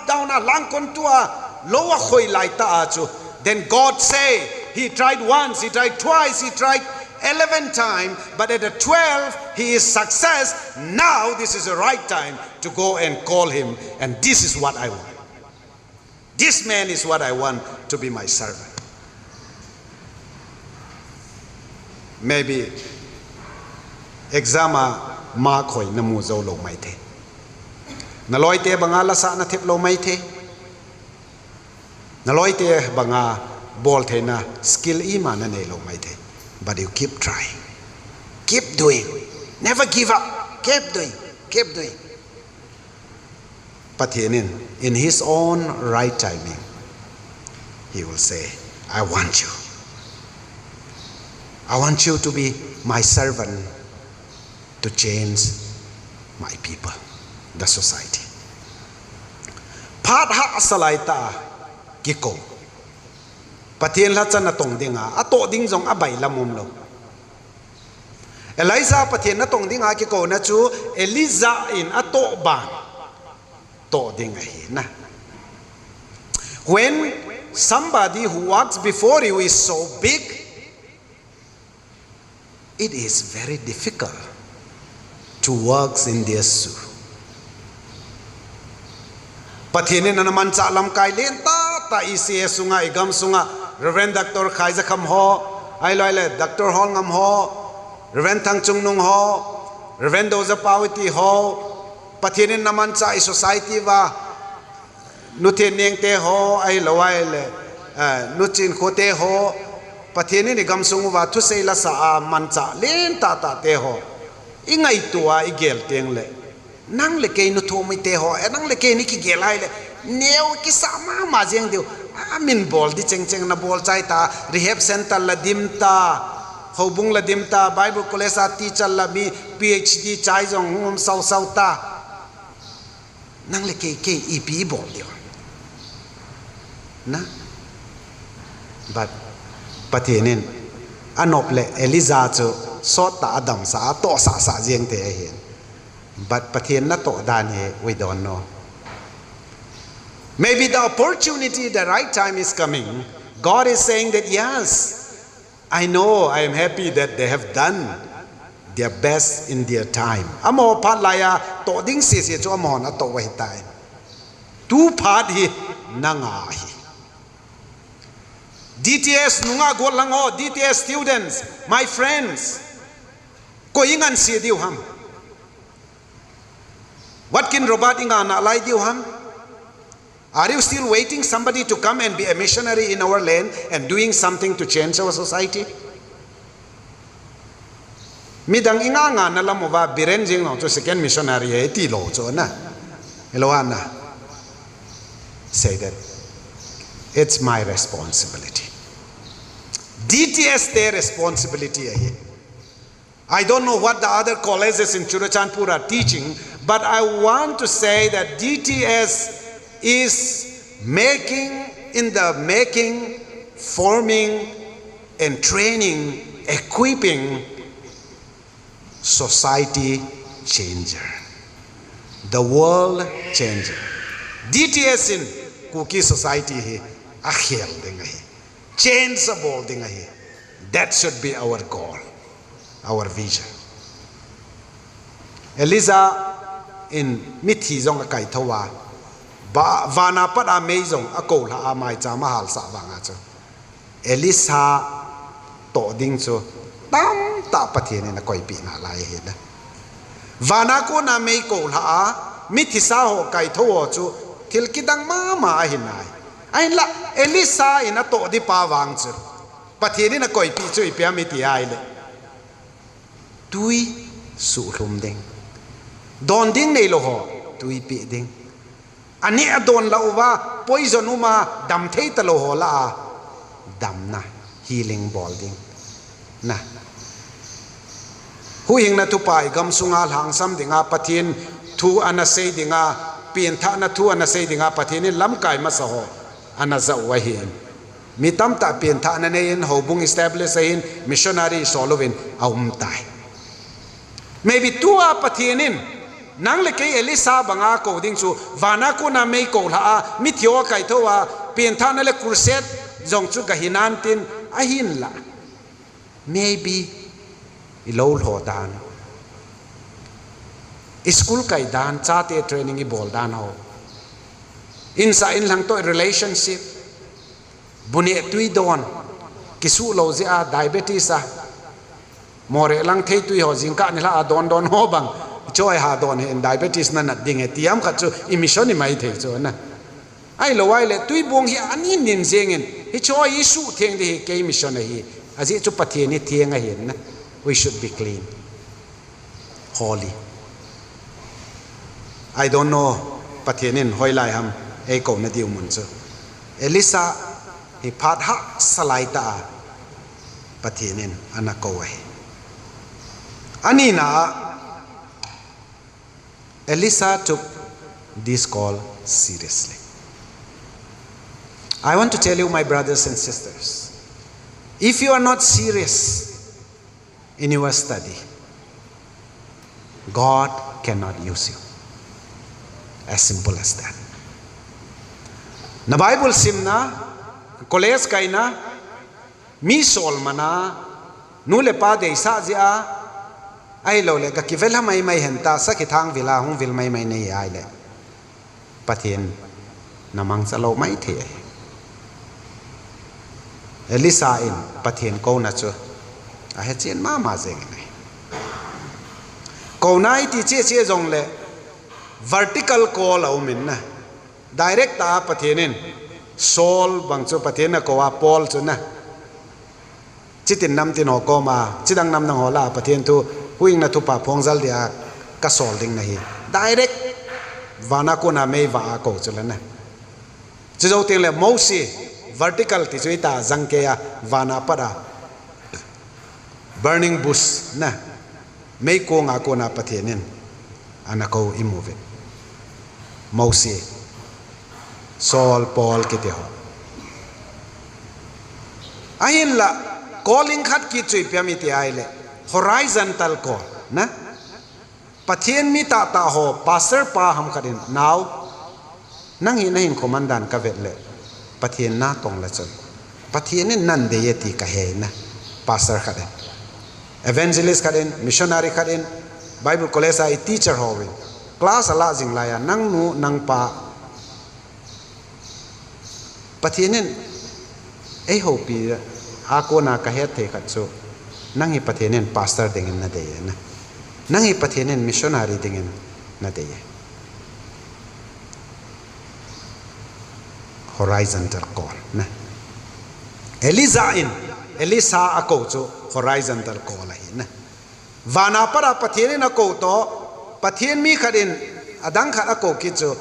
down a lang kon tua lo a khoi lai ta chu. Then God say, he tried once, he tried twice, he tried 11 times, but at the 12th he is success. Now this is the right time to go and call him, and this is what I want. This man is what I want to be my servant. Maybe exama ma khoi namu zo lo mai the. Naloi te banga sa na thep lo mai the. Naloi te banga bol the na skill ima na ne lo mai the. But you keep trying. Keep doing. Never give up. Keep doing. But in his own right timing, he will say, I want you. I want you to be my servant to change my people, the society. Pat ha asalaita kiko. Patien la chan na tong dinga ato ding jong abai lamum lo. Elijah patien na tong dinga kiko na chu Eliza in ato ban to dinga hi na. When somebody who walks before you is so big, it is very difficult to walk in their shoe. Patien na naman sa alam kay lenta ta isi sunga igam sunga. Reverend Dr. Kaiza Kham Ho, I loile Dr. Hol Ngam Ho, Reverend Thangchung Nung Ho, Reverend Doza Pawiti Ho, Patinin naman sa society va, Nutin Ning Te Ho, I loile, Nutin Kote Ho, Patinin igam sungu va, tu say la sa mancha, len tata te ho, ingay tua igel tengle, nang le kay nutomi te ho, nang le kay niki gelay le, neo kisama majeng dio. Amin bol di cheng na bol chai ta rehab center la dimta hobung la dimta Bible college a teacher la mi PhD chai jong hum sau ta nang le ke EP bol dio na but patinin anop le Eliza chu sot ta adam sa to sa jeng te hen but pathin na to dan he we don't know. Maybe the opportunity, the right time is coming. God is saying that yes, I know, I am happy that they have done their best in their time. Amo palaya to ding sisi cho amo na to wai tai. Tu padi nangahi. DTS nunga golango, DTS students, my friends. ko ingan si diu ham watkin robot inga na lai diu ham. Are you still waiting somebody to come and be a missionary in our land and doing something to change our society? Midang inga nga na lamo ba biren jing no to second missionary e ti lo cho na eloana say that it's my responsibility. DTS their responsibility ahi. I don't know what the other colleges in Churachandpur are teaching, but I want to say that DTS is making, forming and training, equipping society changer, the world changer. DTS in Kuki society hi akhel denga hi, changeable denga hi. That should be our goal, our vision. Eliza in mithi zong kai thawa ba vana pat amazing akol ha amai cha mahal sa wanga cho Elisa to ding cho tam ta pathian na koi pi na lai he na vana ko na mei ko ha mithi sa ho kai tho chu thil kidang ma hinai ai la Elisa ina to di pa wang chu pathian na koi pi chu ipya mi ti ai le tui su hlum ding don ding nei lo ho tui pi ding ani adon la uwa poison uma dam thei ta lo ho la dam na healing balding na hu hing na tu pai gam sunga hang sam dinga pathin thu ana sei dinga pien tha na thu ana sei dinga pathin lam kai ma sa ho ana za wa hin mi tam ta pien tha na nei in ho bung establish in missionary solovin tai maybe tu a pathinin nang le ke Elisa banga ko ding chu vana ko na mei ko la mi thio kai thowa pien tha na le kurset jong chu ga hinan tin a hin la maybe ilol ho dan school kai dan cha te training i bol dan ho insa in lang to relationship bune tui don kisu lo je a diabetes a more lang thei tui ho jing ka ni la don ho bang joy ha don in diabetes na na ding etiam kha chu emission ni mai thei chu na ai lo wai le tui bong hi ani nin jengin hi choi isu theng de ke mission hi aji chu pathian ni thiang a hin na we should be clean holy. I don't know pathianin hoi lai ham e ko na diu mun chu Elisa hi phat ha salai ta pathianin ana ko ai ani na Elisa took this call seriously. I want to tell you, my brothers and sisters, if you are not serious in your study, God cannot use you. As simple as that. Na Bible simna college kaina mi sol mana nule pa de sa ja ai lo le ka kivel mai mai henta sa ki thang vila hung vil mai mai nei ai le pathian namang sa lo mai the Elisa in pathian ko na chu a he chen ma jeng nei ko nai ti che jong le vertical call au min na direct ta pathianin sol bang chu pathian na ko wa pol chu na chitin nam tin ho ko ma chidang nam nang ho la pathian tu huing na tu pa phongjal dia ka sol ding na hi direct vana ko na mei va ko chula na chizo ting le mosi vertical ti chuita jangke ya vana pada burning bush na mei ko nga ko na pathianin ana ko imove mosi sol pol kite ho ahin la calling khat ki chui pyami ti ai le horizontal call na pathian mi ta ho pastor pa ham kadin now nang hi nahin commandant ka vet le pathian na tong la chon pathian ni nan de yeti ka he na pastor kadin evangelist kadin missionary kadin bible college ai teacher howe class ala jing la ya nang nu nang pa pathian ei ho pi a ko na ka he the khat chu นั่งอีประเทศนั้นพาสเตอร์ดิ่งนั่นเดียนะนั่งอีประเทศนั้นมิชชันนารีดิ่งนั่นเดีย horizontal call นะเอลิซาอโกจู horizontal call อะไรนะวานาปราประเทศนั้นอโกโตประเทศมีขัดินอดังขัดอโกกิจู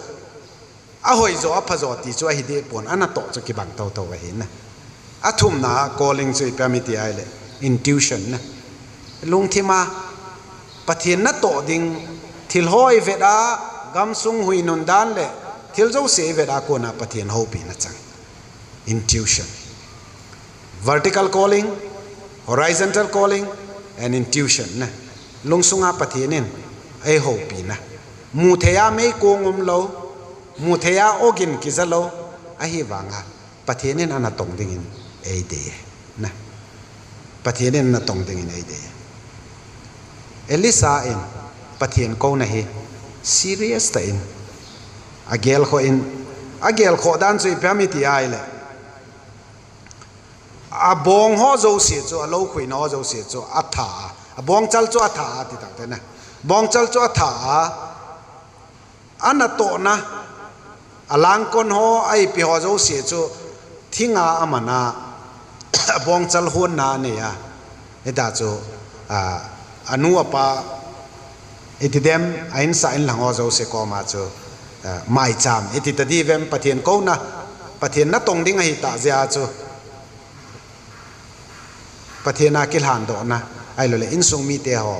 อาหอยโจอาพจอติจูอาฮิเดปอนอันนั้นโตจูกิบังโตโตไว้เห็นนะอาทุ่มนา calling จูอีพามิติไอเลย intuition นะลุงที่มาประเทศนั้นโตดิ่งทิลหอยเวดากำสุงหุยนุนดานเลยทิลเจ้าเสียเวดาโกนาประเทศหูปีนะจัง intuition vertical calling horizontal calling and intuition นะลุงสุงอาประเทศนั้นไอหูปีนะมูเทียไม่โกงอมโลมูเทียโอกินกิจโลไอฮิวังอะประเทศนั้นอันนั้นตรงดิ่งไอเดียนะประเทศนั้นอันนั้นตรงดิ่งไอเดียเอลิซาอินประเทศกูนะเฮ serious แต่อินอาเกลโคอินอาเกลโคด้านสุยพามิติไอเลยอาบงห่อโจเสียจูอาโลคุยนห่อโจเสียจูอัฐาอาบงจัลจูอัฐาติดต่างกันนะบงจัลจูอัฐาอันนั้นโตนะอาลังคนห่อไอพิห่อโจเสียจูทิ้งอามันนะบงจัลหุ่นนาเนี่ยเอตาจูอนุปาอิติเดมอินสายหลังห่อโจเสียก็มาจูไม่จำอิติตดีเวมประเทศกูนะประเทศนั้นตรงดิ่งให้ตาเสียจูประเทศนาคิลฮันโดนะไอ้เลยอินทรงมีเตหอ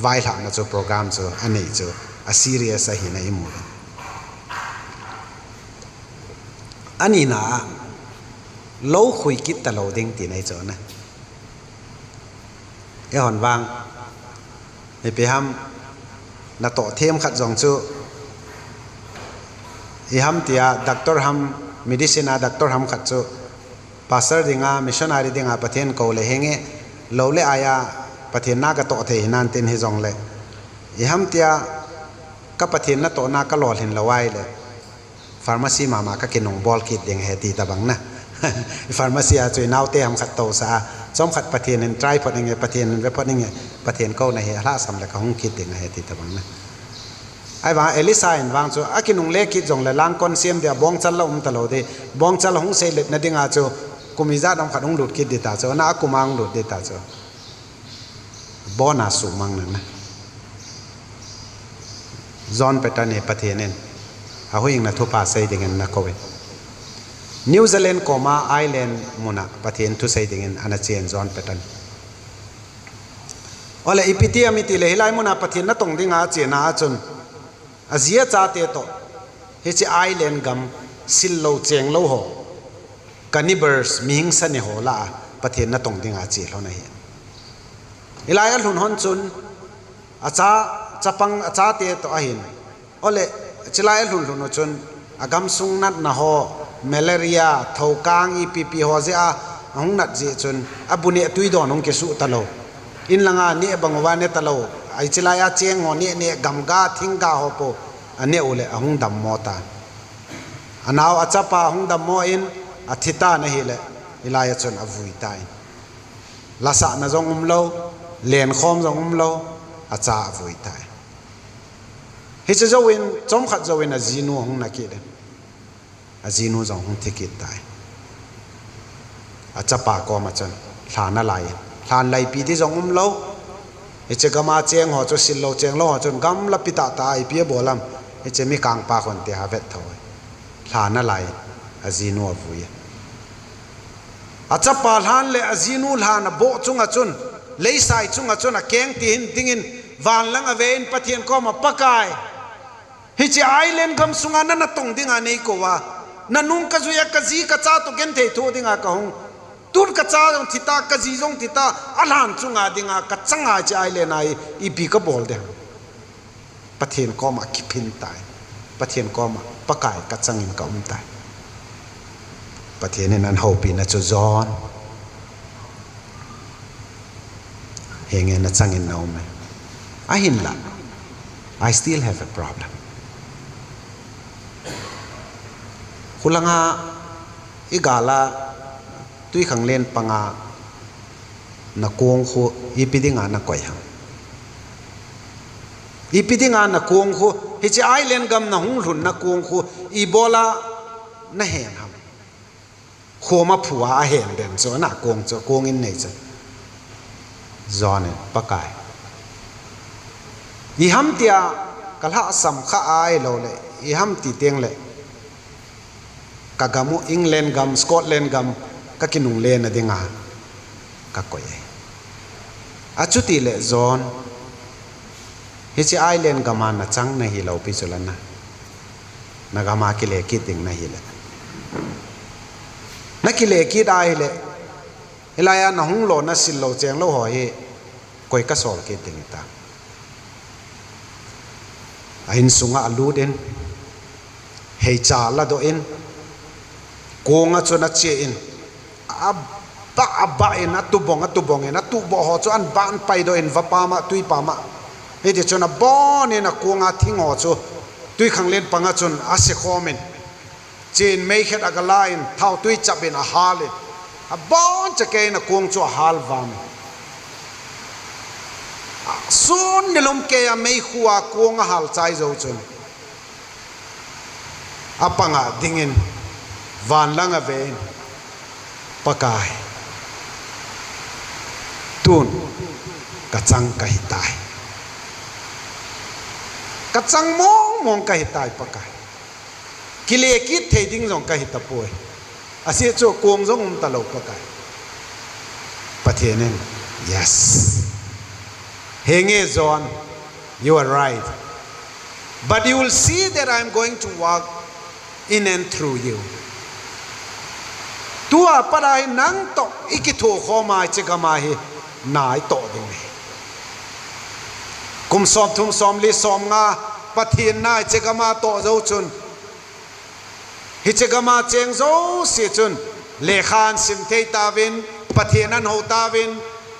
ไว้หลังนะจูโปรแกรมจูอันนี้จูอาซีเรียสหินะอิมูอันนี้นะเราคุยกิตตะเราดิ่งตีในจูนะไอ้หอนวางไอ้ไปห้ามนักโตเทียมขัดจงจูไอ้ห้ามที่ด็อกเตอร์ห้ามมิดิซินาด็อกเตอร์ห้ามขัดจูพาสเตอร์ดิ่งมิชชันนารีดิ่งประเทศกูเลยเฮงเราเลยอายาประเทศนักโตเทียนันเต็นให้จงเลยไอ้ห้ามที่กับประเทศนักโตนักหล่อเห็นละไว้เลยฟาร์มาซีมาก็กินนงบอลคิดดิ่งเฮตีตะบังนะฟาร์มาซีช่วยน่าวเตะห้ามขัดโตซะจอมขัดประเทศนึงไตรพอดิ่งประเทศนึงเว็บพอดิ่งประเทศกูในเฮล่าสำเร็จของคิดดิ่งเฮตีตะบังนะไอ้ว่าเอลิซาอินวางจูอากินุงเล็กคิดจงเลยล้างก้นเสียมเดียบองจัลละตลอดเดบองจัลละหงเซเล็ดนั่นดิ่งอาจูกุมิจาดำขัดหงหลุดคิดดิตาจูน่ากุมังหลุดดิตาจูบอนาสูมังนั่นนะจอนเปตันเอประเทศนั้นอาหุยิงนัทุพาเซดิ่งนักโควิดนิวซีแลนด์ก็มาไอแลนด์มุนะประเทศทุเซดิ่งอันนั้นเชียนจอนเปตันโอ้เลยอีพิธีมิติเลยไลมุนะประเทศนั้นตรงดิ่งอาเจียนาจนอาเซียจ่าเตโตเฮจิไอแลนด์กัมสิลโลเจงโลโหกันนิเบอร์สมิงสันเนโหล่าประเทศนั้นตรงดิ่งอาเจียแล้วนะเห็นอีไลอัลหุนฮอนจุนอาจาจะปังอาจาเตโตอาหินโอเลจิไลอัลหุนจุนอากำสุงนัดนะโหเมลาเรียทาวกางอีปีปีโฮเซอาหงนัดเจจุนอบุเนตุยดอนหงเกสุตะโลอินลังอาเนบังวานเนตะโลไอจิลายาเจงหัวเนี่ยกำกาทิ้งกาฮอปอันนี้อุเลหงดำมอตาอันเอาอาจับปาหงดำมออินอาทิตานะฮิเลอิลายาจนอวุยตายลาสะนะจงโลเลียนคอมจงโลอาจาอวุยตายฮิจจะวินจอมขัดจะวินอาจีนูหงนักกิเลอาจีนูจงหงทิกิตตายอาจับปาก็มาจนหลานอะไรหลานไหลปีที่จงโลเอเจก็มาเจียงหัวจนสิลโลเจียงโลจนกำลับปิตาตายเปียบอลมเอเจมีกางปาคนเตียเวทถอยหลานอะไรอาจีนูฟุยอาจับปาหลานเลยอาจีนูหลานโบจุงอาจุนเลยใส่จุงอาจุนอาเก่งตีนติงินวันลังอเวนปะเทียนก็มาปะกายเฮเจไอเลนกำสุงานันตรงดิงานนี้ก็ว่านันนุ่งกะจุยกะจีกะจ้าตุเกนเททูดิงากะหงตุนกะจ้าจงทิตากะจีจงทิตาอัลฮันจุงอาดิงากะจังอาเจไอเลนไออีปีกะบอลเดปะเทียนก็มาคิพินตายปะเทียนก็มาปะกายกะจังอินกะตายปะเทียนนั้นเฮาปีนะจุจอนเฮงเงินนะจังอินเอาไหมI in la I still have a problem คุณลังอาอีกาลาตุยขังเล่นปังอา na kuang khu ipidinga na koi ham ipidinga na kuang khu hi chi island gam na hung run na kuang khu ibola na hen ham khoma phua a hen den so na kuang in nei cha zone pakai i ham tia kalha sam kha ai lo le i ham ti teng le kagamu England gam Scotland gam ka kinung le na dinga ka koi achuti le zone hi chi island gama na chang na hi lo pi chulana nagama ki le ki ting na hi le na ki le ki dai le hilaya na hung lo na sil lo cheng lo ho hi koi ka sol ki ting ta ain sunga alu den hei cha la do in konga chona che in ba in atubong in atubo ho cho an ban pai do in vapa ma tui pa ma he de chona bon in a konga thingo cho tui khang len panga chon ase khomen chen mei khet agala in thau tui chap in a hal a bon cha ke na kong cho hal vam sun nilum ke ya mei khuwa konga hal chai zo chon apanga dingin van lang ave pakai tun kacang kahitai kacang mong kahitai pakai kile kit thei ding jong kahitapoi ase cho kong jong talo pakai pathenen yes henge zon you are right but you will see that I am going to walk in and through you tua parai nang to ikitho khoma chegama hi nai to ding kum som thum som li som nga pathin nai chegama to zo chun hi chegama cheng zo si chun le khan sim thei tawin pathin an ho tawin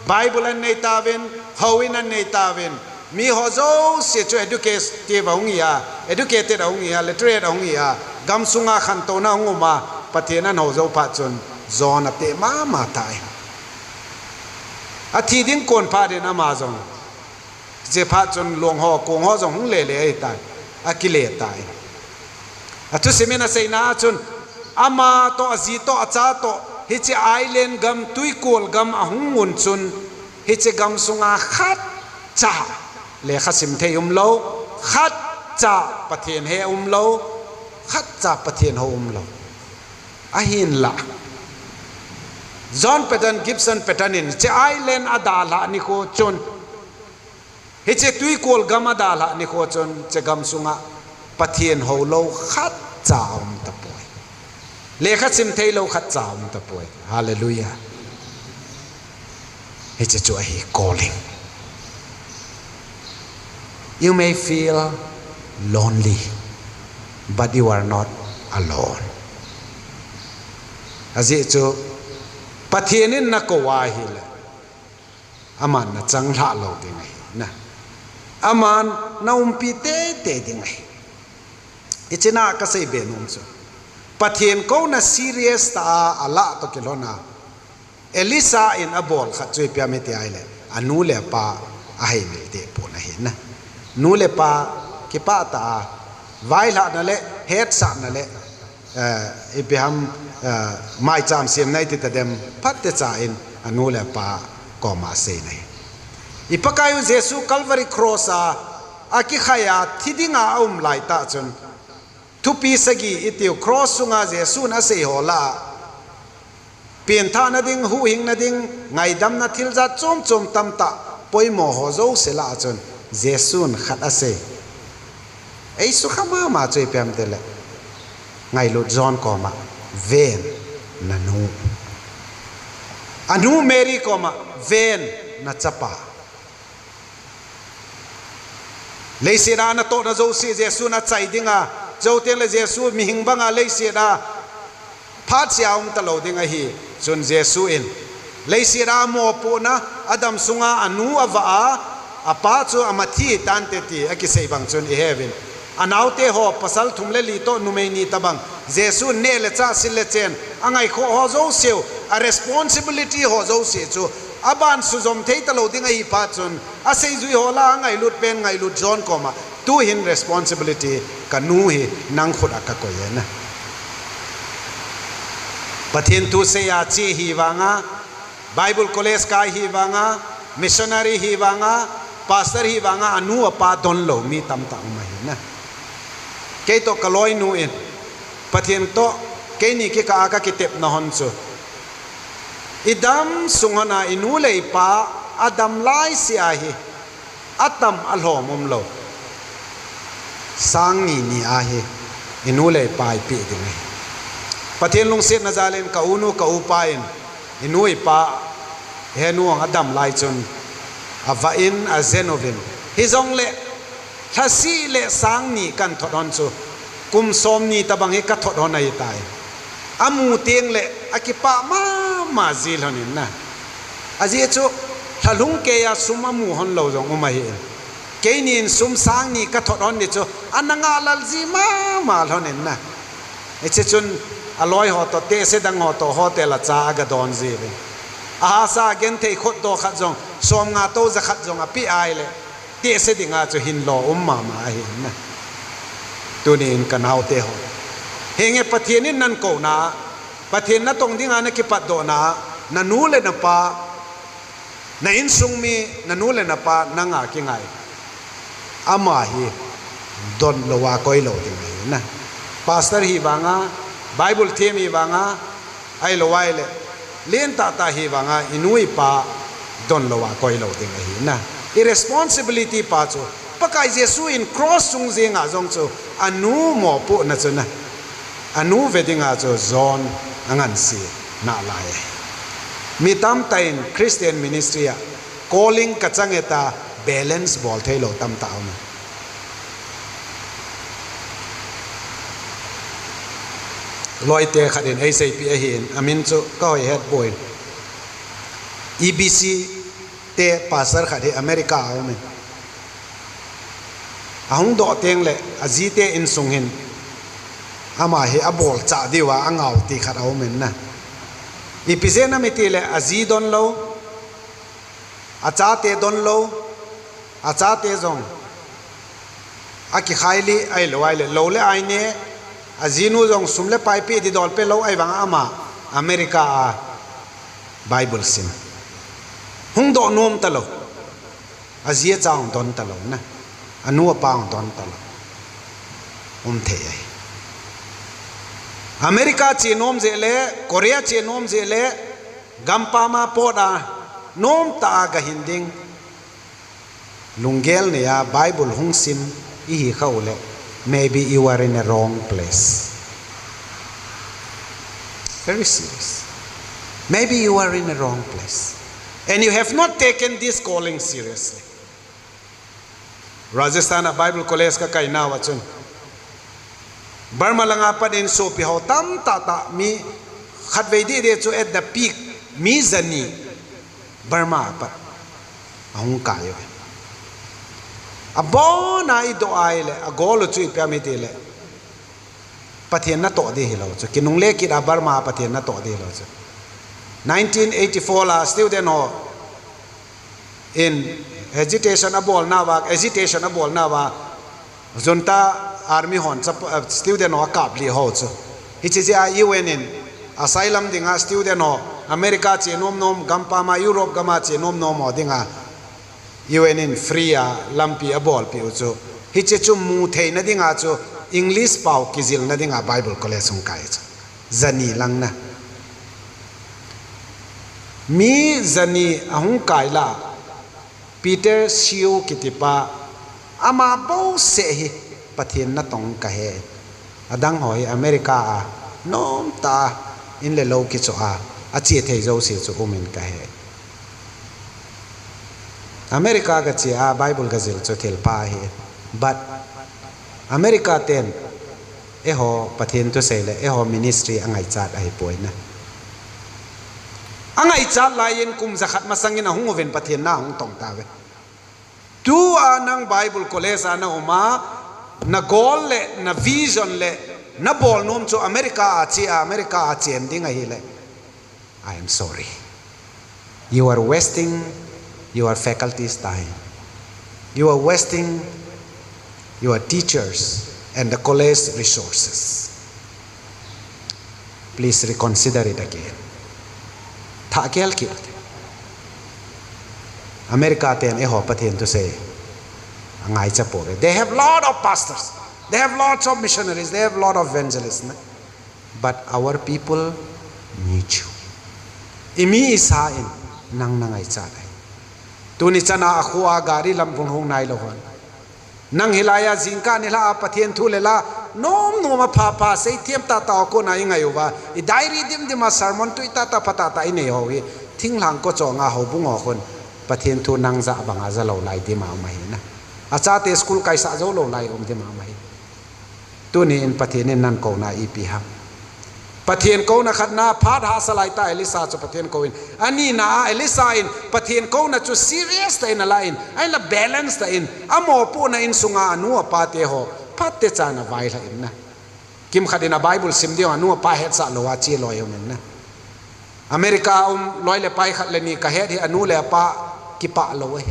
bible an nei tawin howin an nei tawin mi ho zo si chu educated hong ya literate hong ya gam sunga khan to na nguma pathin an ho zo pa chun zon ate ma tai a thi ding kon pha de na ma zong je pha chun long ho kong ho zong le ai tai a ki le tai a tu semena sei na chun ama to azi to acha to hi che island gam tui kol gam a hung mun chun hi che gam sunga khat cha le khasim the lo khat cha pathen he lo khat cha pathen ho lo a hin la John Patton Gibson Pattonin che island adala ni ko chon he che tui kol gam adala ni ko chon che gam sunga pathian ho lo khat chaum ta poi le khat sim thei lo khat chaum ta poi hallelujah he che chu hi calling you may feel lonely but you are not alone azi chu pathianin na ko wa hi la aman na chang la lo ding na aman na pi te ding ichina ka sei be num so pathian ko na serious ta ala to kilona elisa in abol kha chui pya me te ai le anu le pa a hai me te po na hi na nu le pa ki pa ta vai la na le head sa na le ibiham mai cham siam nai ti ta dem phat te cha in anu le pa ko ma se nei ipakayu jesu calvary cross a ki khaya thidinga lai ta chun thu pi sagi itiu cross sunga jesu na se hola pian tha na ding hu hing na ding ngai dam na thil za chom tam ta poimo ho zo se la chun jesu n khat ase ei su khama ma choi pem te le ngai lo john ko ma ven na nu anu mary ko ma ven na chapa leise na na to na zo si jesu na chai dinga zo ten le jesu mi hing banga leise da phat siaum ta lo dinga hi chun jesu in leise ra mo pu na adam sunga anu ava apa chu amathi tan te ti aki sei bang chun I heaven anaute ho pasal thumle li to numei ni tabang jesu ne le cha sil le chen angai kho ho zo seu a responsibility ho zo se chu aban suzom thei talo ding ai pa chun a sei zui hola ngai lut pen ngai lut zon koma tu hin responsibility kanu hi nang khut akako yana pathin tu se ya chi hi wanga Bible college ka hi wanga missionary hi wanga pastor hi wanga anu apa don lo mi tam ta ma hi na ke to kaloi nu in pathin to ke ni ke ka ki tep na hon chu idam sungana inu lei pa adam lai sia hi atam alhom lo sang ni a hi inu lei pai pi ding pathin lung set na zalen ka unu ka upain inui pa henu adam lai chun avain a zenovin hizong le thasi le sang ni kan thodon chu kum som ni tabang he ka thodon ai tai amu teng le akipa ma zil honin na aji chu thalung ke ya sumamu hon lo jong umai ke nin sum sang ni ka thodon ni chu ananga lal ji ma honin na eche chun aloi ho to te se dang ho to hotel a cha ga don ji be a sa gen thei khot do khat jong som nga to za khat jong a pi ai le te se dinga chu hin lo ma hi na tu nin kan hau te ho henge pathian in nan ko na pathian na tong dinga na ki pat do na na nu le na pa na in sung mi na nu le na pa na nga ki ngai ama hi don lo wa koi lo ding na pastor hi banga Bible theme hi wanga ai lo wai le len ta hi wanga inui pa don lo wa koi lo ding hi na irresponsibility pa chu pakai jesu in cross sung je nga jong chu anu mo pu na chu na anu vedinga chu zone angan si na lai mi tam tain Christian ministry a calling ka changeta balance bol thailo tam ta ma loi te khatin ACP a hin amin chu ko head boy EBC te pasar khade America ame ahung do teng le aji te in sung hin ama he abol cha diwa angau ti khat au men na ipizena meti le aji don lo acha te don lo acha te jong aki khaili ai lowai le lo le ai ne azinu jong sumle pai pi di dol pe lo ai wang ama America Bible sim hung do nom ta lo azia chang don ta lo na anu pang don ta lo the ai America chi nom je le Korea chi nom je le gampa ma poda nom ta ga hinding lungel ne ya Bible hung sim I hi khau le maybe you are in a wrong place. Very serious. Maybe you are in a wrong place. And you have not taken this calling seriously. Rajasthan Bible College ka kaina wachun. Burma langa pa din so pi ho tam ta mi khatwei de chu at the peak mi zani Burma pa ahung kayo. Abona I do ai le agolo chu ipya mi te le pathian na to de hilo chu kinung le ki da Burma pathian na to de hilo chu 1984 la student ho in agitation abol na wa junta army hon student ho kap li ho chu hichi ja UN in asylum dinga student ho America che nom gampa ma Europe gama che nom ho dinga UN in free a lampi a ball pi uchu hiche chu mu thei na dinga chu English pau kizil na dinga Bible college sung kai chu zani lang na mi zani ahung kai la Peter Siu kitipa ama bo se hi pathin na tong ka he adang hoi America a nom ta in le lo ki chu a chi thei zo si chu umin ka he America ga chi a Bible ga zil chu thil pa hi but America ten eho pathin to sei le eho ministry angai chat ai poina angai chat lain kum zakhat masangin a hungoven pathin na hung tong ta ve tu anang Bible college ana uma na goal le na vision le na bol nom chu America a chi America a chen ding a hi le I am sorry you are wasting your faculty's time. You are wasting your teachers and the college resources. Please reconsider it again. Thakel ki America ten eho pathen to say angai cha pore. They have lot of pastors. They have lots of missionaries. They have lot of evangelists. But our people need you. Imi isa in nang nangai cha dai. Tuni chana akhua gari lampung hong nai lohon. Nang hilaya zingka nila pathen thu lela nom noma pha sei thiam ta ta ko na ingai wa I diary dim ma sermon tu ta patata ine howi thing lang ko chonga ho bungo kon pathen thu nang za banga za lo lai di ma mai na acha te school kai sa zo lo lai om di ma mai tu ni in pathen nan ko na ipi ha pathen ko na khat na phat ha salai ta elisa chu pathen ko in ani na elisa in pathen ko na chu serious ta in line ai la balance ta in amo pu na in sunga anu pa te ho phat te cha na vai la in na kim khadina bible sim dio anu pa het sa lo wa chi lo yo men na America loi le pai khat le ni ka het hi anu le pa ki pa lo we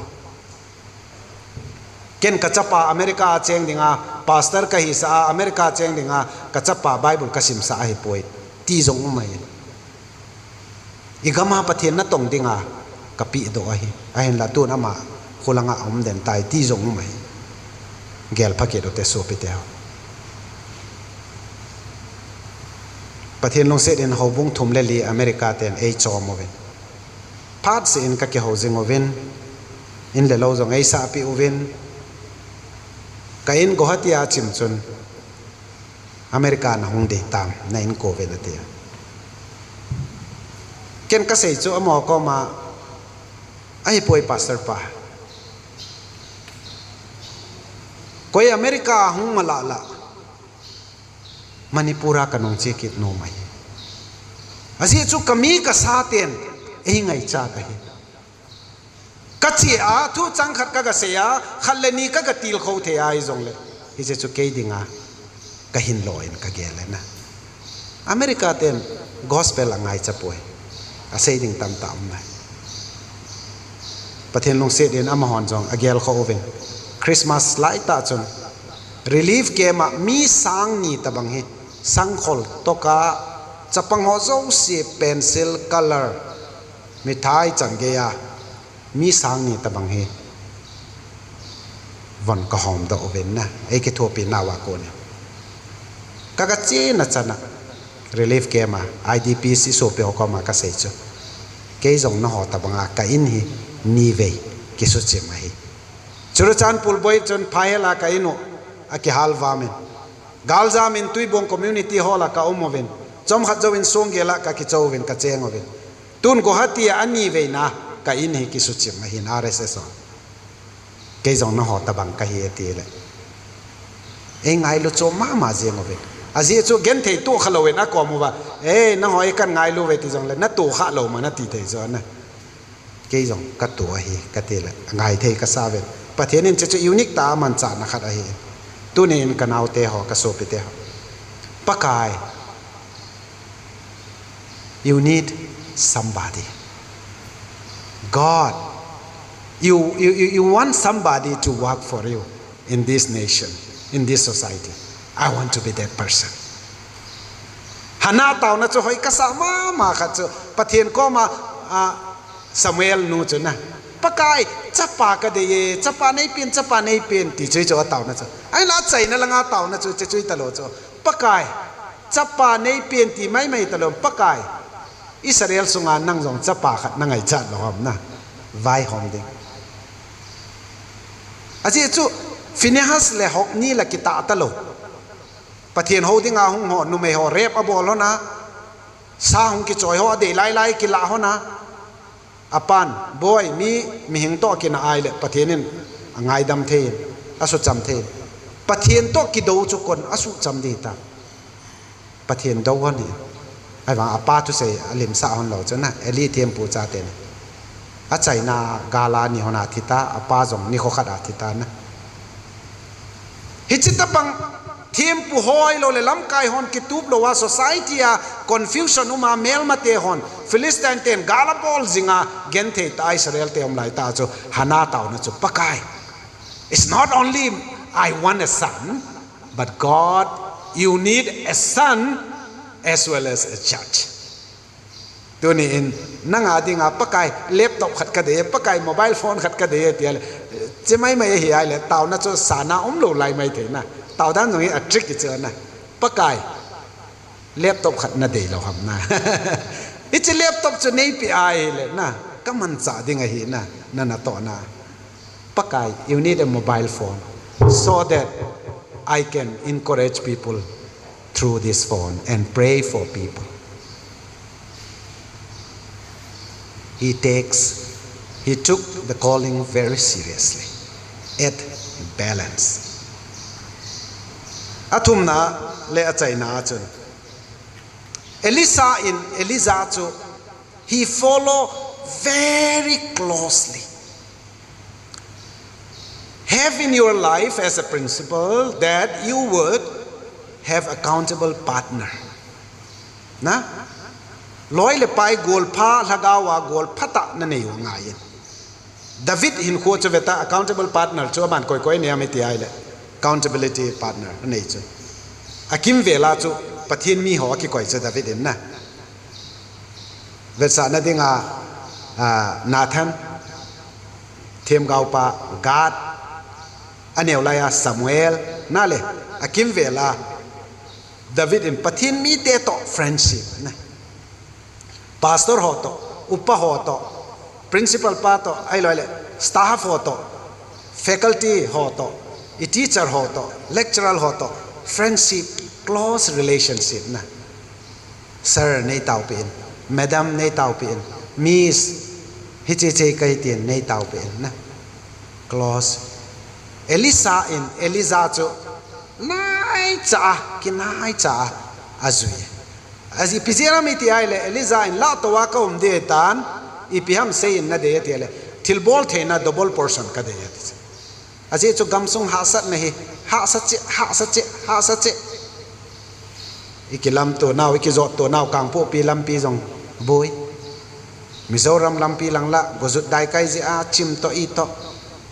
ken ka chapa America cheng dinga pastor ka hi sa America cheng dinga ka chapa bible ka sim sa hi poi ti zong mai igama pathen na tong dinga ka pi do hi a hen la tu na ma khulanga om den tai ti zong mai gel paket o te so pe te pathen long se den hobung thum le li America ten ei chom oven phat se in ka ke housing oven in le lo zong ei sa pi oven kain gohatia chim chun America na hung de tam na in ko ve na te ken ka sei chu amo ko ma ai poi pastor pa koi America hung mala la Manipura kanong chekit no mai asi chu kami ka sa ten ei ngai cha ka hi kachi a thu chang khat ka ga se ya khalle ni ka ga til kho the ai zong le hi che chu ke dinga ka hin loin ka gele na America ten gospel angai cha poi a sei ding tam tam na pathen long se den amahon jong agel kho oven Christmas lai ta chon relief ke ma mi sang ni tabang hi Thangkhol toka chapang ho zo si pencil color mithai change ya mi sang ni tabang hi von ka hom da oven na ei ke thopi na wa ko ne kaga che na chana relief ke ma IDP si so pe ko ma ka sei chu ke jong na ho tabanga ka in hi ni ve ke so che ma hi churuchan pul boy chon phaela ka ino aki halwa men galza min tui bong community hall ka omoven chom khat jowin song gela ka ki chowin ka cheng oven tun go hatia ani ve na ka in hi ki su chim ma hin RSS ke jong na ho ta bang ka hi ti le engai lo cho ma jeng oven azi chu gen thei tu khalowen a ko mu ba e na hoi kan ngai lu ve ti jong le na tu kha lo ma na ti thei zo na ke jong ka tu hi ka te le ngai thei ka sa ven pathianin che chu unique ta man cha na khat a hi tunin kanau te ho ka so pe te ho pakai you need somebody God you want somebody to work for you in this nation in this society I want to be that person hana taw na chu hoi ka sa ma kha chu pathian ko ma Samuel nu chu na pakai chapa ka de chapa nei pin ti chui cho taw na chu ai la chai na langa taw na chu chui ta lo chu pakai chapa nei pin ti mai ta lo pakai Israel sunga nang jong chapa khat na ngai chat lo hom na vai hom ding aji chu Phinehas le hok ni la kita ta lo pathian ho dinga hung ho nu me ho rep abol ho na sa hung ki choi ho de lai ki la ho na apan boy mi hing to ki na ai le pathianin angai dam the asu cham the pathian to ki do chu kon asu cham di ta pathian do ho ni ai wa apa tu se alim sa hon lo chana eli them pu cha te a chaina gala ni hona thita apa jong ni kho khat a thita na hichita pang thiêm pu hoi lo le lam kai hon ki tup lo wa society a confusion uma mel ma te hon Philistine ten galapol zinga gen the ta Israel te om lai ta chu hana taw na chu pakai. It's not only I want a son, but God, you need a son as well as a judge. Tu ni in nanga dinga pakai laptop khat ka de pakai mobile phone khat ka de tial che mai mai hi ai le taw na chu sana lo lai mai the na taw dan ngi a trick che na pakai laptop khat na de lo ham na it's a laptop chu nei pi ai le na ka man cha dinga hi na na to na pakai you need a mobile phone so that I can encourage people through this phone and pray for people. He took the calling very seriously. At balance. Atumna le achaina chun. Elisa chu he follow very closely. Have in your life as a principle that you would have accountable partner. Na? Loi le pai gol pha lagawa gol phata na nei ngai. David hin kho chaweta accountable partner chu ban koi ne amiti ai le accountability partner nei chu. Akim vela chu pathin mi ho ki koi cha David in na. Vetsa na dinga Nathan them gau pa God Aneolaya Samuel nale akim vela David in pathin mi te to friendship na pastor hoto upa hoto principal pato ai loile staff hoto faculty hoto a teacher hoto lecturer hoto friendship close relationship na sir nei tau pin madam nei tau pin miss hiche kai tin nei tau pin na close Elisa chu nai cha kinai cha azui azi pizera mi ti aile Elisa in la to wa ka de tan ipiham sei in na de ti ale thilbol thena double portion ka de yati azi chu gamsung hasat nahi ha sache ikilam to naw ikizot to naw kang po pi lam pi jong boy Mizoram lam pi lang la gozut dai kai ji a chim to i to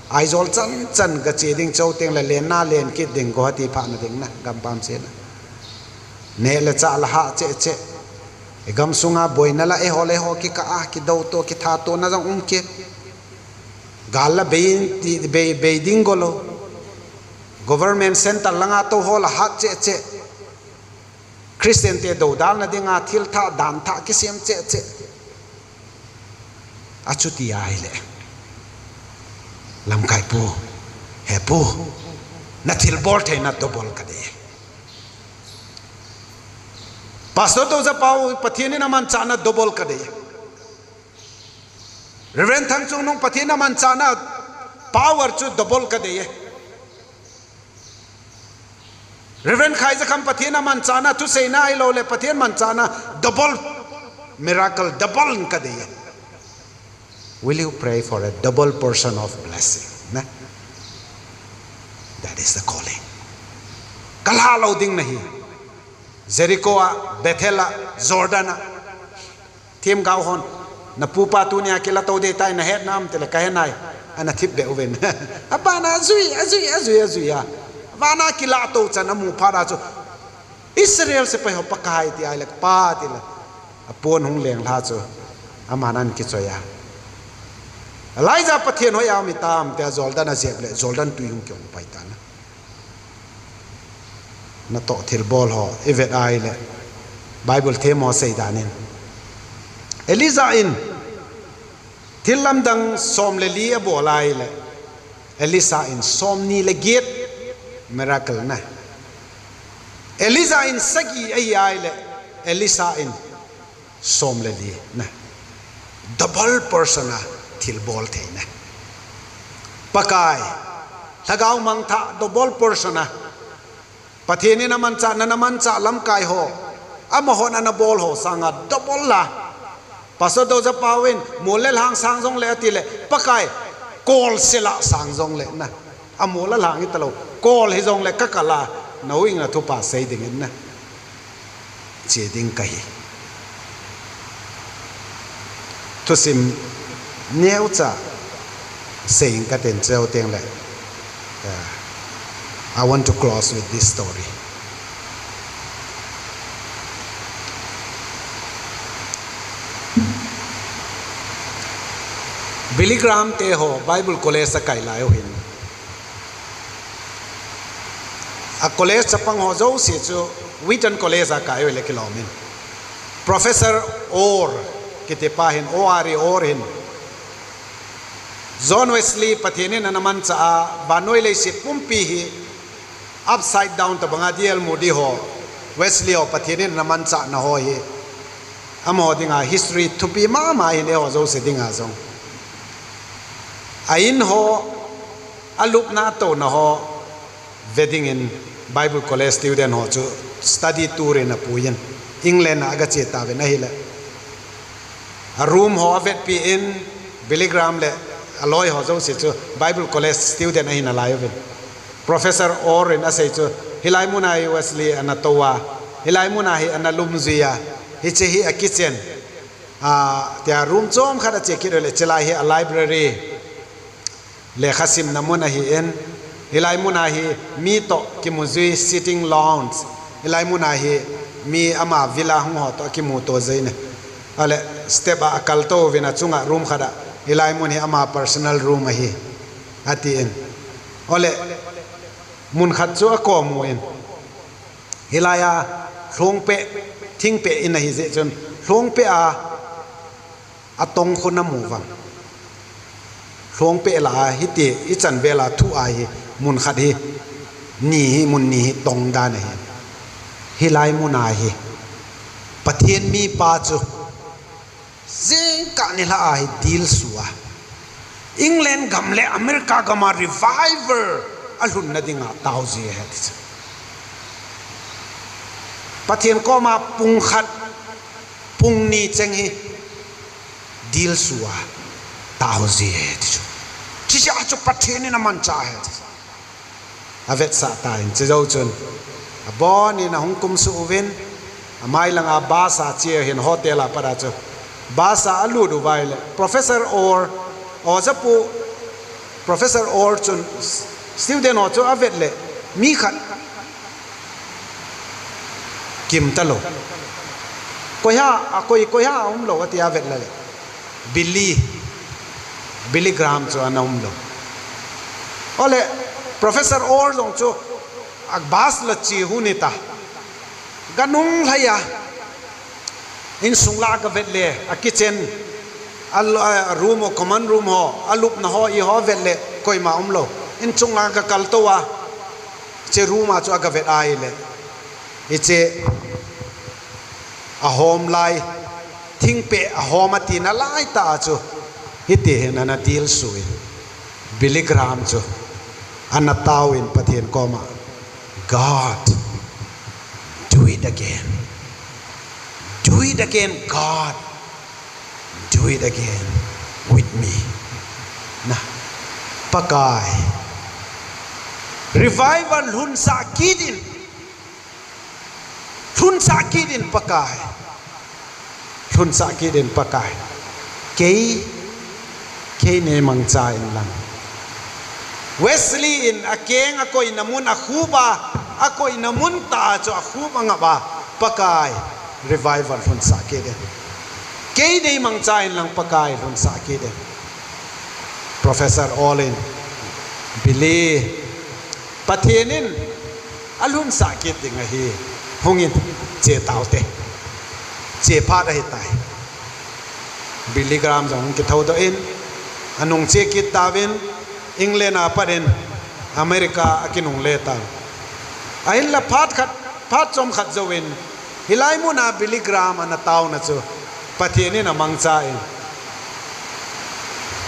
Aizol chan ga che ding chau teng la len na len kit ding go ti pha na ding na gam pam se na ne la cha la ha che e gam sunga boina la e ho ki ka a ki do to ki tha to na jang ki gal la be ding golo government center langa to ho la ha che Christian te do dal na dinga thil tha dan tha ki sem che achuti ai le lam kai pu he pu na thil bol the na to bol ka de pastor to za pau pathiani na man chana double ka de Reverend Thangkholal nong pathiani na man chana power chu double ka de Reverend khai za kham pathiani na man chana tu sei na ai lo le pathian man chana double miracle double ka de Will you pray for a double portion of blessing? Na? That is the calling. Kalha loading nahi. Jericho, Bethel, Jordan. Tim gauhon. Na pupa tu niya kila tau de tay na het nam tele kahenay. Ana tip de uven. Apana azui ya. Vana kila tau cha namu para cho. Israel se paho pakai ti ay lek pa tila. Apon hong leng la cho. Amanan kichoya. Elijah pathian ho ya mi tam te Jordan azeb le Jordan tu yung kyong paitana na to thil bol ho evet ai le Bible themo sei danin Elisa in thilam dang som le li bolai le Elisa in som ni le get miracle na Elisa in sagi ai le Elisa in som le li na double persona thil bol theina pakai lagaw mang tha double portion pathini na man cha lam kai ho amahon ana bol ho sanga double la pastor do ja pawin molel hang sang jong le atile pakai kol sela sang jong le na amola lang italo kol hi jong le kakala knowing là thu pa say ding in na chỉ ding kai thu sim neo cha saying ka ten treo teng le I want to close with this story. Billy Graham te ho Bible college sa kai lai hin a college sa pang ho zo si chu Wheaton college a kai le kilomin Professor Orr kite pa hin or hin John Wesley pathinin naman sa banoi le si pumpi hi upside down ta banga dial mudi ho Wesley ho pathinin naman sa na ho hi amo dinga history to be ma hin ho zo se dinga zong ain ho alup na to na ho wedding in Bible college student ho chu study tour in apuyan England aga che ta ve na hila a room ho vet pi in Billy Graham le alloy ho zo se chu Bible college student hin alai ven Professor Orr in asai chu hilai munai Wesley anatowa hilai munai analumzia hi che hi a kitchen tia room chom khada che ki le chelai hi a library le khasim namuna hi en hilai muna hi mi to ki muzui sitting lounge hilai muna hi mi ama villa hung ho to ki mu to zaine ale step a kalto vina chunga room khada hilai mun hi ama personal room hi ati en ole mun khat chu a ko mu en hilaya thlong pe thing pe in hi je chon thlong pe a atong khona mu wang Long pe la hiti ichan vela thu ai mun khat hi ni mun ni tong da ne hi lai mun ai hi pathian mi pa chu zeng ka ni la ai deal suwa England gam le America gama revival alhun na dinga tauzi he pathian ko ma pung khat pung ni cheng hi deal suwa tauzi he chỉ cho bắt thiên nên man cha hết, avet sa ta in chỉ dâu chun, bon in hong kum su ven, mai lang ba sa chia hin hotel a para chu, ba sa alu du vai le, Professor Orr, ozapu Professor Orr chun, student o chu avet le, mi khat, kim talo, koi ha lo ati avet le, Billy Graham cho anam lo ole Professor Orr jong cho agbas la chi hunita ganung laya in sungla ka vetle a kitchen al room o common room ho alup na ho I ho vetle koi ma lo in chungla ka kaltowa che room a cho ka vet ai le iche a home lai thing pe a home ati na lai ta cho hiti na na deal sui Billy Graham cho anatawin pathian koma God do it again God do it again with me na pakai revival hun sakidin pakai kei ne mang cha in lang Wesley in akeng ako inamun akhuba ako inamun ta cho akhuba nga ba pakai revival hun sa kede kei ne mang cha in lang pakai hun sa kede Professor Olin Billy patienin alhun sa kede nga hi hungin che taute che pha da hitai Billy Graham jong ki thau do in anong che kit tawin England a paden America akinung letan ahin la phat chom khat zawin hilai mu na Billy Graham ana taw na chu pathiani na mangcha in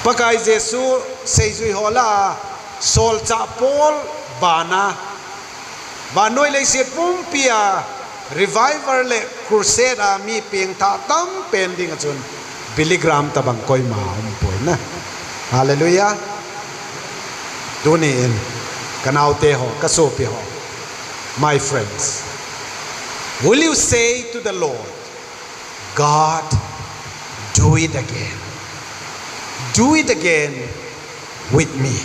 pakai Jesu seizui hola sol cha pol bana banoi le se pumpia revival le crusade a mi peng tha tam pending chun Billy Graham tabang koi ma poi na hallelujah duni in kanau te ho kaso pi ho My friends, will you say to the Lord, God, do it again. Do it again with me.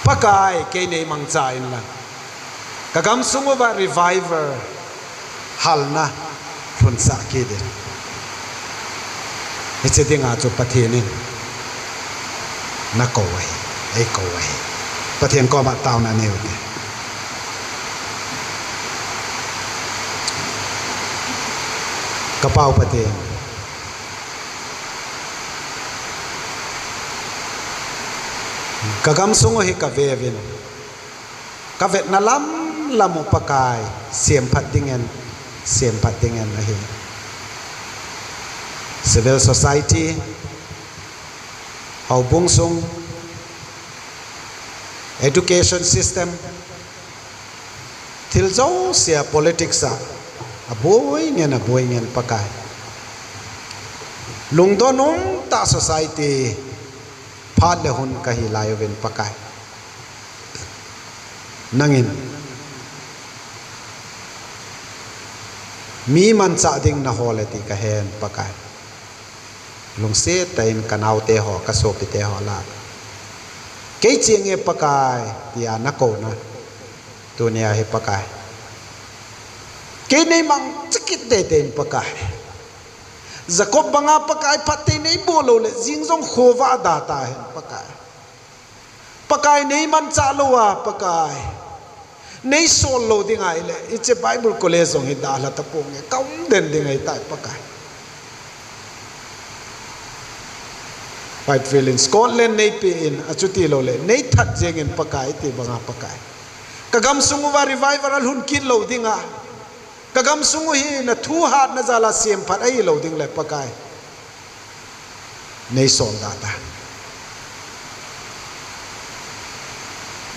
Pakai kay nei mangchain la. Kagam sungova reviver halna runsa kide. It's a thing out of patinin. Nakaway, ekaway. Patin ko mataw na niyo. Kapaw patin. Kagam sungo hi kavevin. Kavet na lamu pakai siem patingan ahi. Civil society how bungsung education system til zo sia politics a aboy ngen pakai lungdonong ta society phat le hun kahi layoven pakai nangin mi man cha ding na holati ka hen pakai lung se tain kanau te ho ka so pi te ho la ke chienge pakai tia na ko na tunia he pakai ke nei mang chikit de ten pakai zakob banga pakai phatte nei bolo le jingjong khowa data he pakai nei man cha lowa pakai nei sol lo dingai le it's a bible college ong hi da la ta pong e kaum den dingai tai pakai Whitefield in Scotland nei pe in achuti lo le nei that jeng in pakai ti banga pakai kagam sungu wa revival hun kin lo dinga kagam sungu hi na thu hat na jala sem phat ai lo ding le pakai nei sol data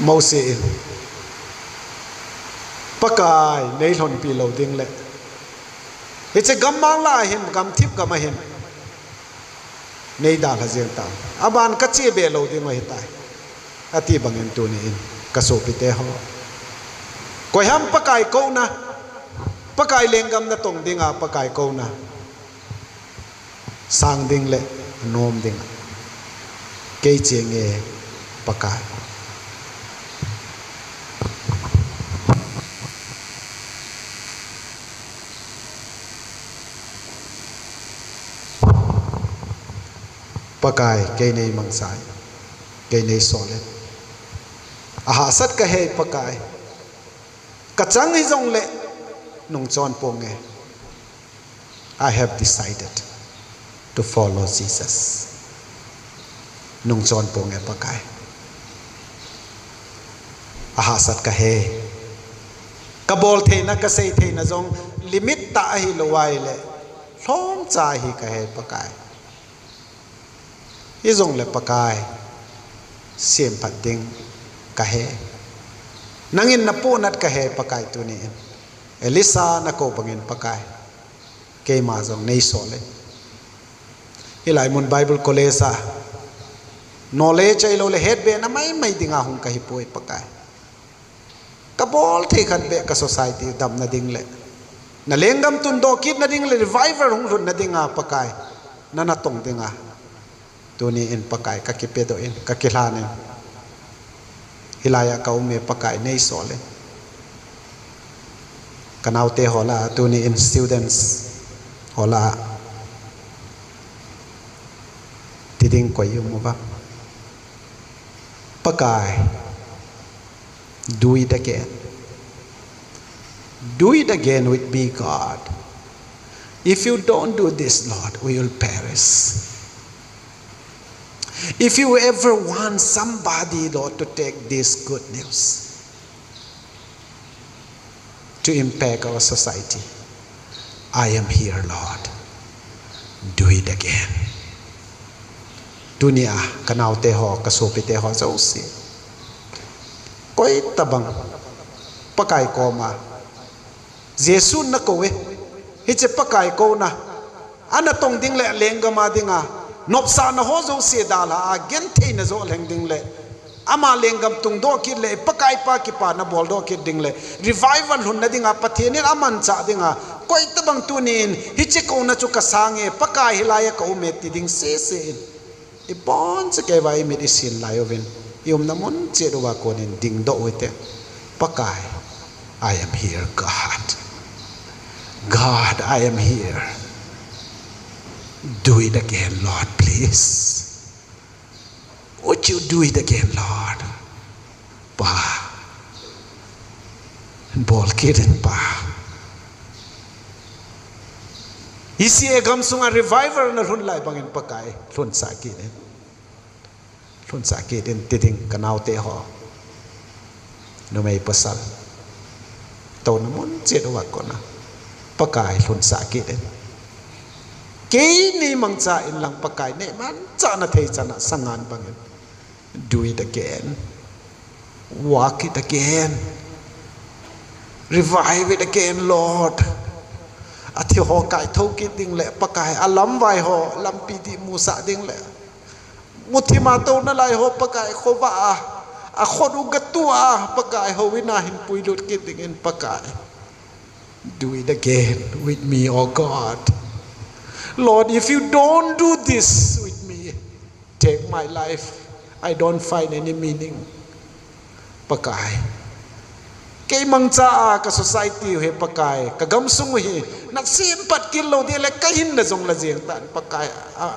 mose in pakai nei lon pi lo ding le it's a gam mang la hin gam thip gam hin nei da la jeng ta aban ka che be lo ding mai tai ati bangin tu ni in ka so pi te ho ko ham pakai ko na pakai lengam na tong dinga pakai ko na sang ding le nom ding ke chenge pakai pakai ke nei mangsai ke nei sole aha sat ka he pakai ka chang hi jong le nong chon pong e I have decided to follow Jesus nong chon pong e pakai aha sat ka he ka bol the na ka sei the na jong limit ta hi lowai le hlom cha hi ka he pakai izong le pakai siem pating kahe nangin na punat kahe pakai tu ni Elisa na ko bangin pakai ke ma jong nei sole ilai mun Bible college a knowledge ai lo le het be na mai dinga hung kahi poi pakai kabol the khan be ka society dam na ding le na lengam tun do kit na ding le reviver hung run na dinga pakai na tong dinga tuni in pakai ka kipedo in ka kilanin hilaya ka ume pakai nei sole kanaute hola tuni in students hola tiding ko yung ba pakai do it again with me God if you don't do this Lord we will perish. If you ever want somebody, Lord, to take this good news to impact our society, I am here, Lord. Do it again. Dunia kanau te ho kasopi te ho zausi. Koi tabang pakai koma. Jesu na kowe. Hiche pakai ko na. Ana tong ding le lenga ma dinga. Nopsa na ho zo se dala again te na zo leng ding le ama lengam tung do ki le pakai pa ki pa na bol do ki ding le revival hun na dinga pathianin aman cha dinga koi tabang tunin hi che ko na chu ka sange pakai hilaya ka umet ti ding se i pon che ke vai medicine la yoven yom na mon che do wa ko nin ding do wete pakai I am here God I am here do it again Lord please would you do it again Lord pa bol kidin pa isi egam sunga revival na run lai bangin pakai run sa kidin tiding kanau te ho no may pasal to namun chedo wa ko na pakai run sa kidin kei ni mangcha in lang pakai ne man cha na thei chana sangan bangin do it again walk it again revive it again Lord athi ho kai thau ki ding le pakai alam vai ho lam pi di musa ding le muthima to na lai ho pakai khowa a khodu gatua pakai ho wina hin puilut ki ding in pakai do it again with me oh God Lord if you don't do this with me take my life I don't find any meaning pakai kay mangcha ka society he pakai ka gamsung he na simpat kilo di le kahin na jong la jeng tan pakai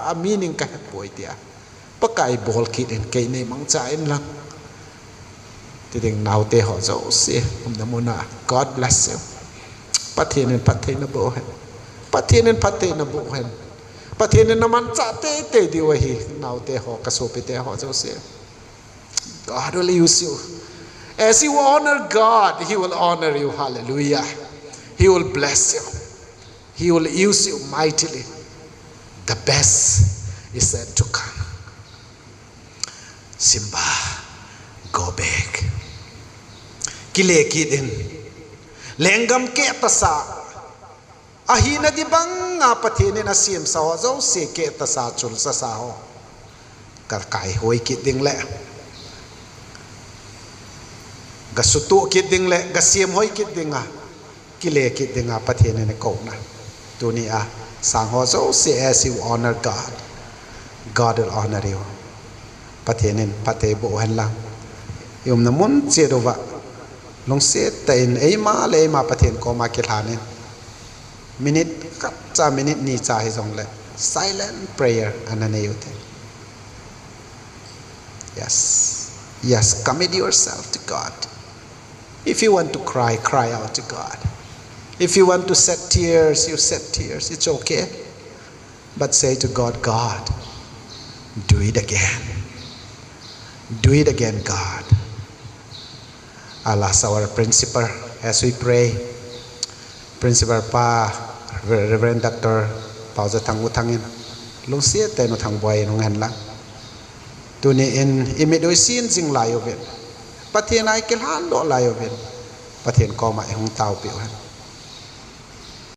a meaning ka poi dia pakai bol kit en kay nei mangcha en lang tiding now te ho zo se na mona God bless you pathin na bo he pathin na bo he pathin na man cha te di wa hi now te ho ka so pe te ho zo se God will use you as you honor God he will honor you hallelujah he will bless you he will use you mightily the best is yet to come Simba go back kile kidin lengam ke tasa ahina di bang nga pathine na sim sa ho zo se ke tasa chul sa ho kar kai hoi kiding le gasutu kiding le gasim hoi kidinga kile kidinga pathine ne ko na tunia sang ho zo se as you honor God will honor you pathine pathe bo han lang yom na mun che do wa long se tain ei ma le ma pathen ko ma kilhanen minute kap cha minute ni cha hi jong le silent prayer anane yote yes commit yourself to God if you want to cry out to God if you want to set tears you set tears it's okay but say to God do it again God alas our principal as we pray principal pa Reverend Dr. Pauza Thangu Thangin long sia te no thang boy no ngan la tu ni in imidoi sin jing la yo vet pathian ai kel han do la yo vet pathian ko ma hong tau pi han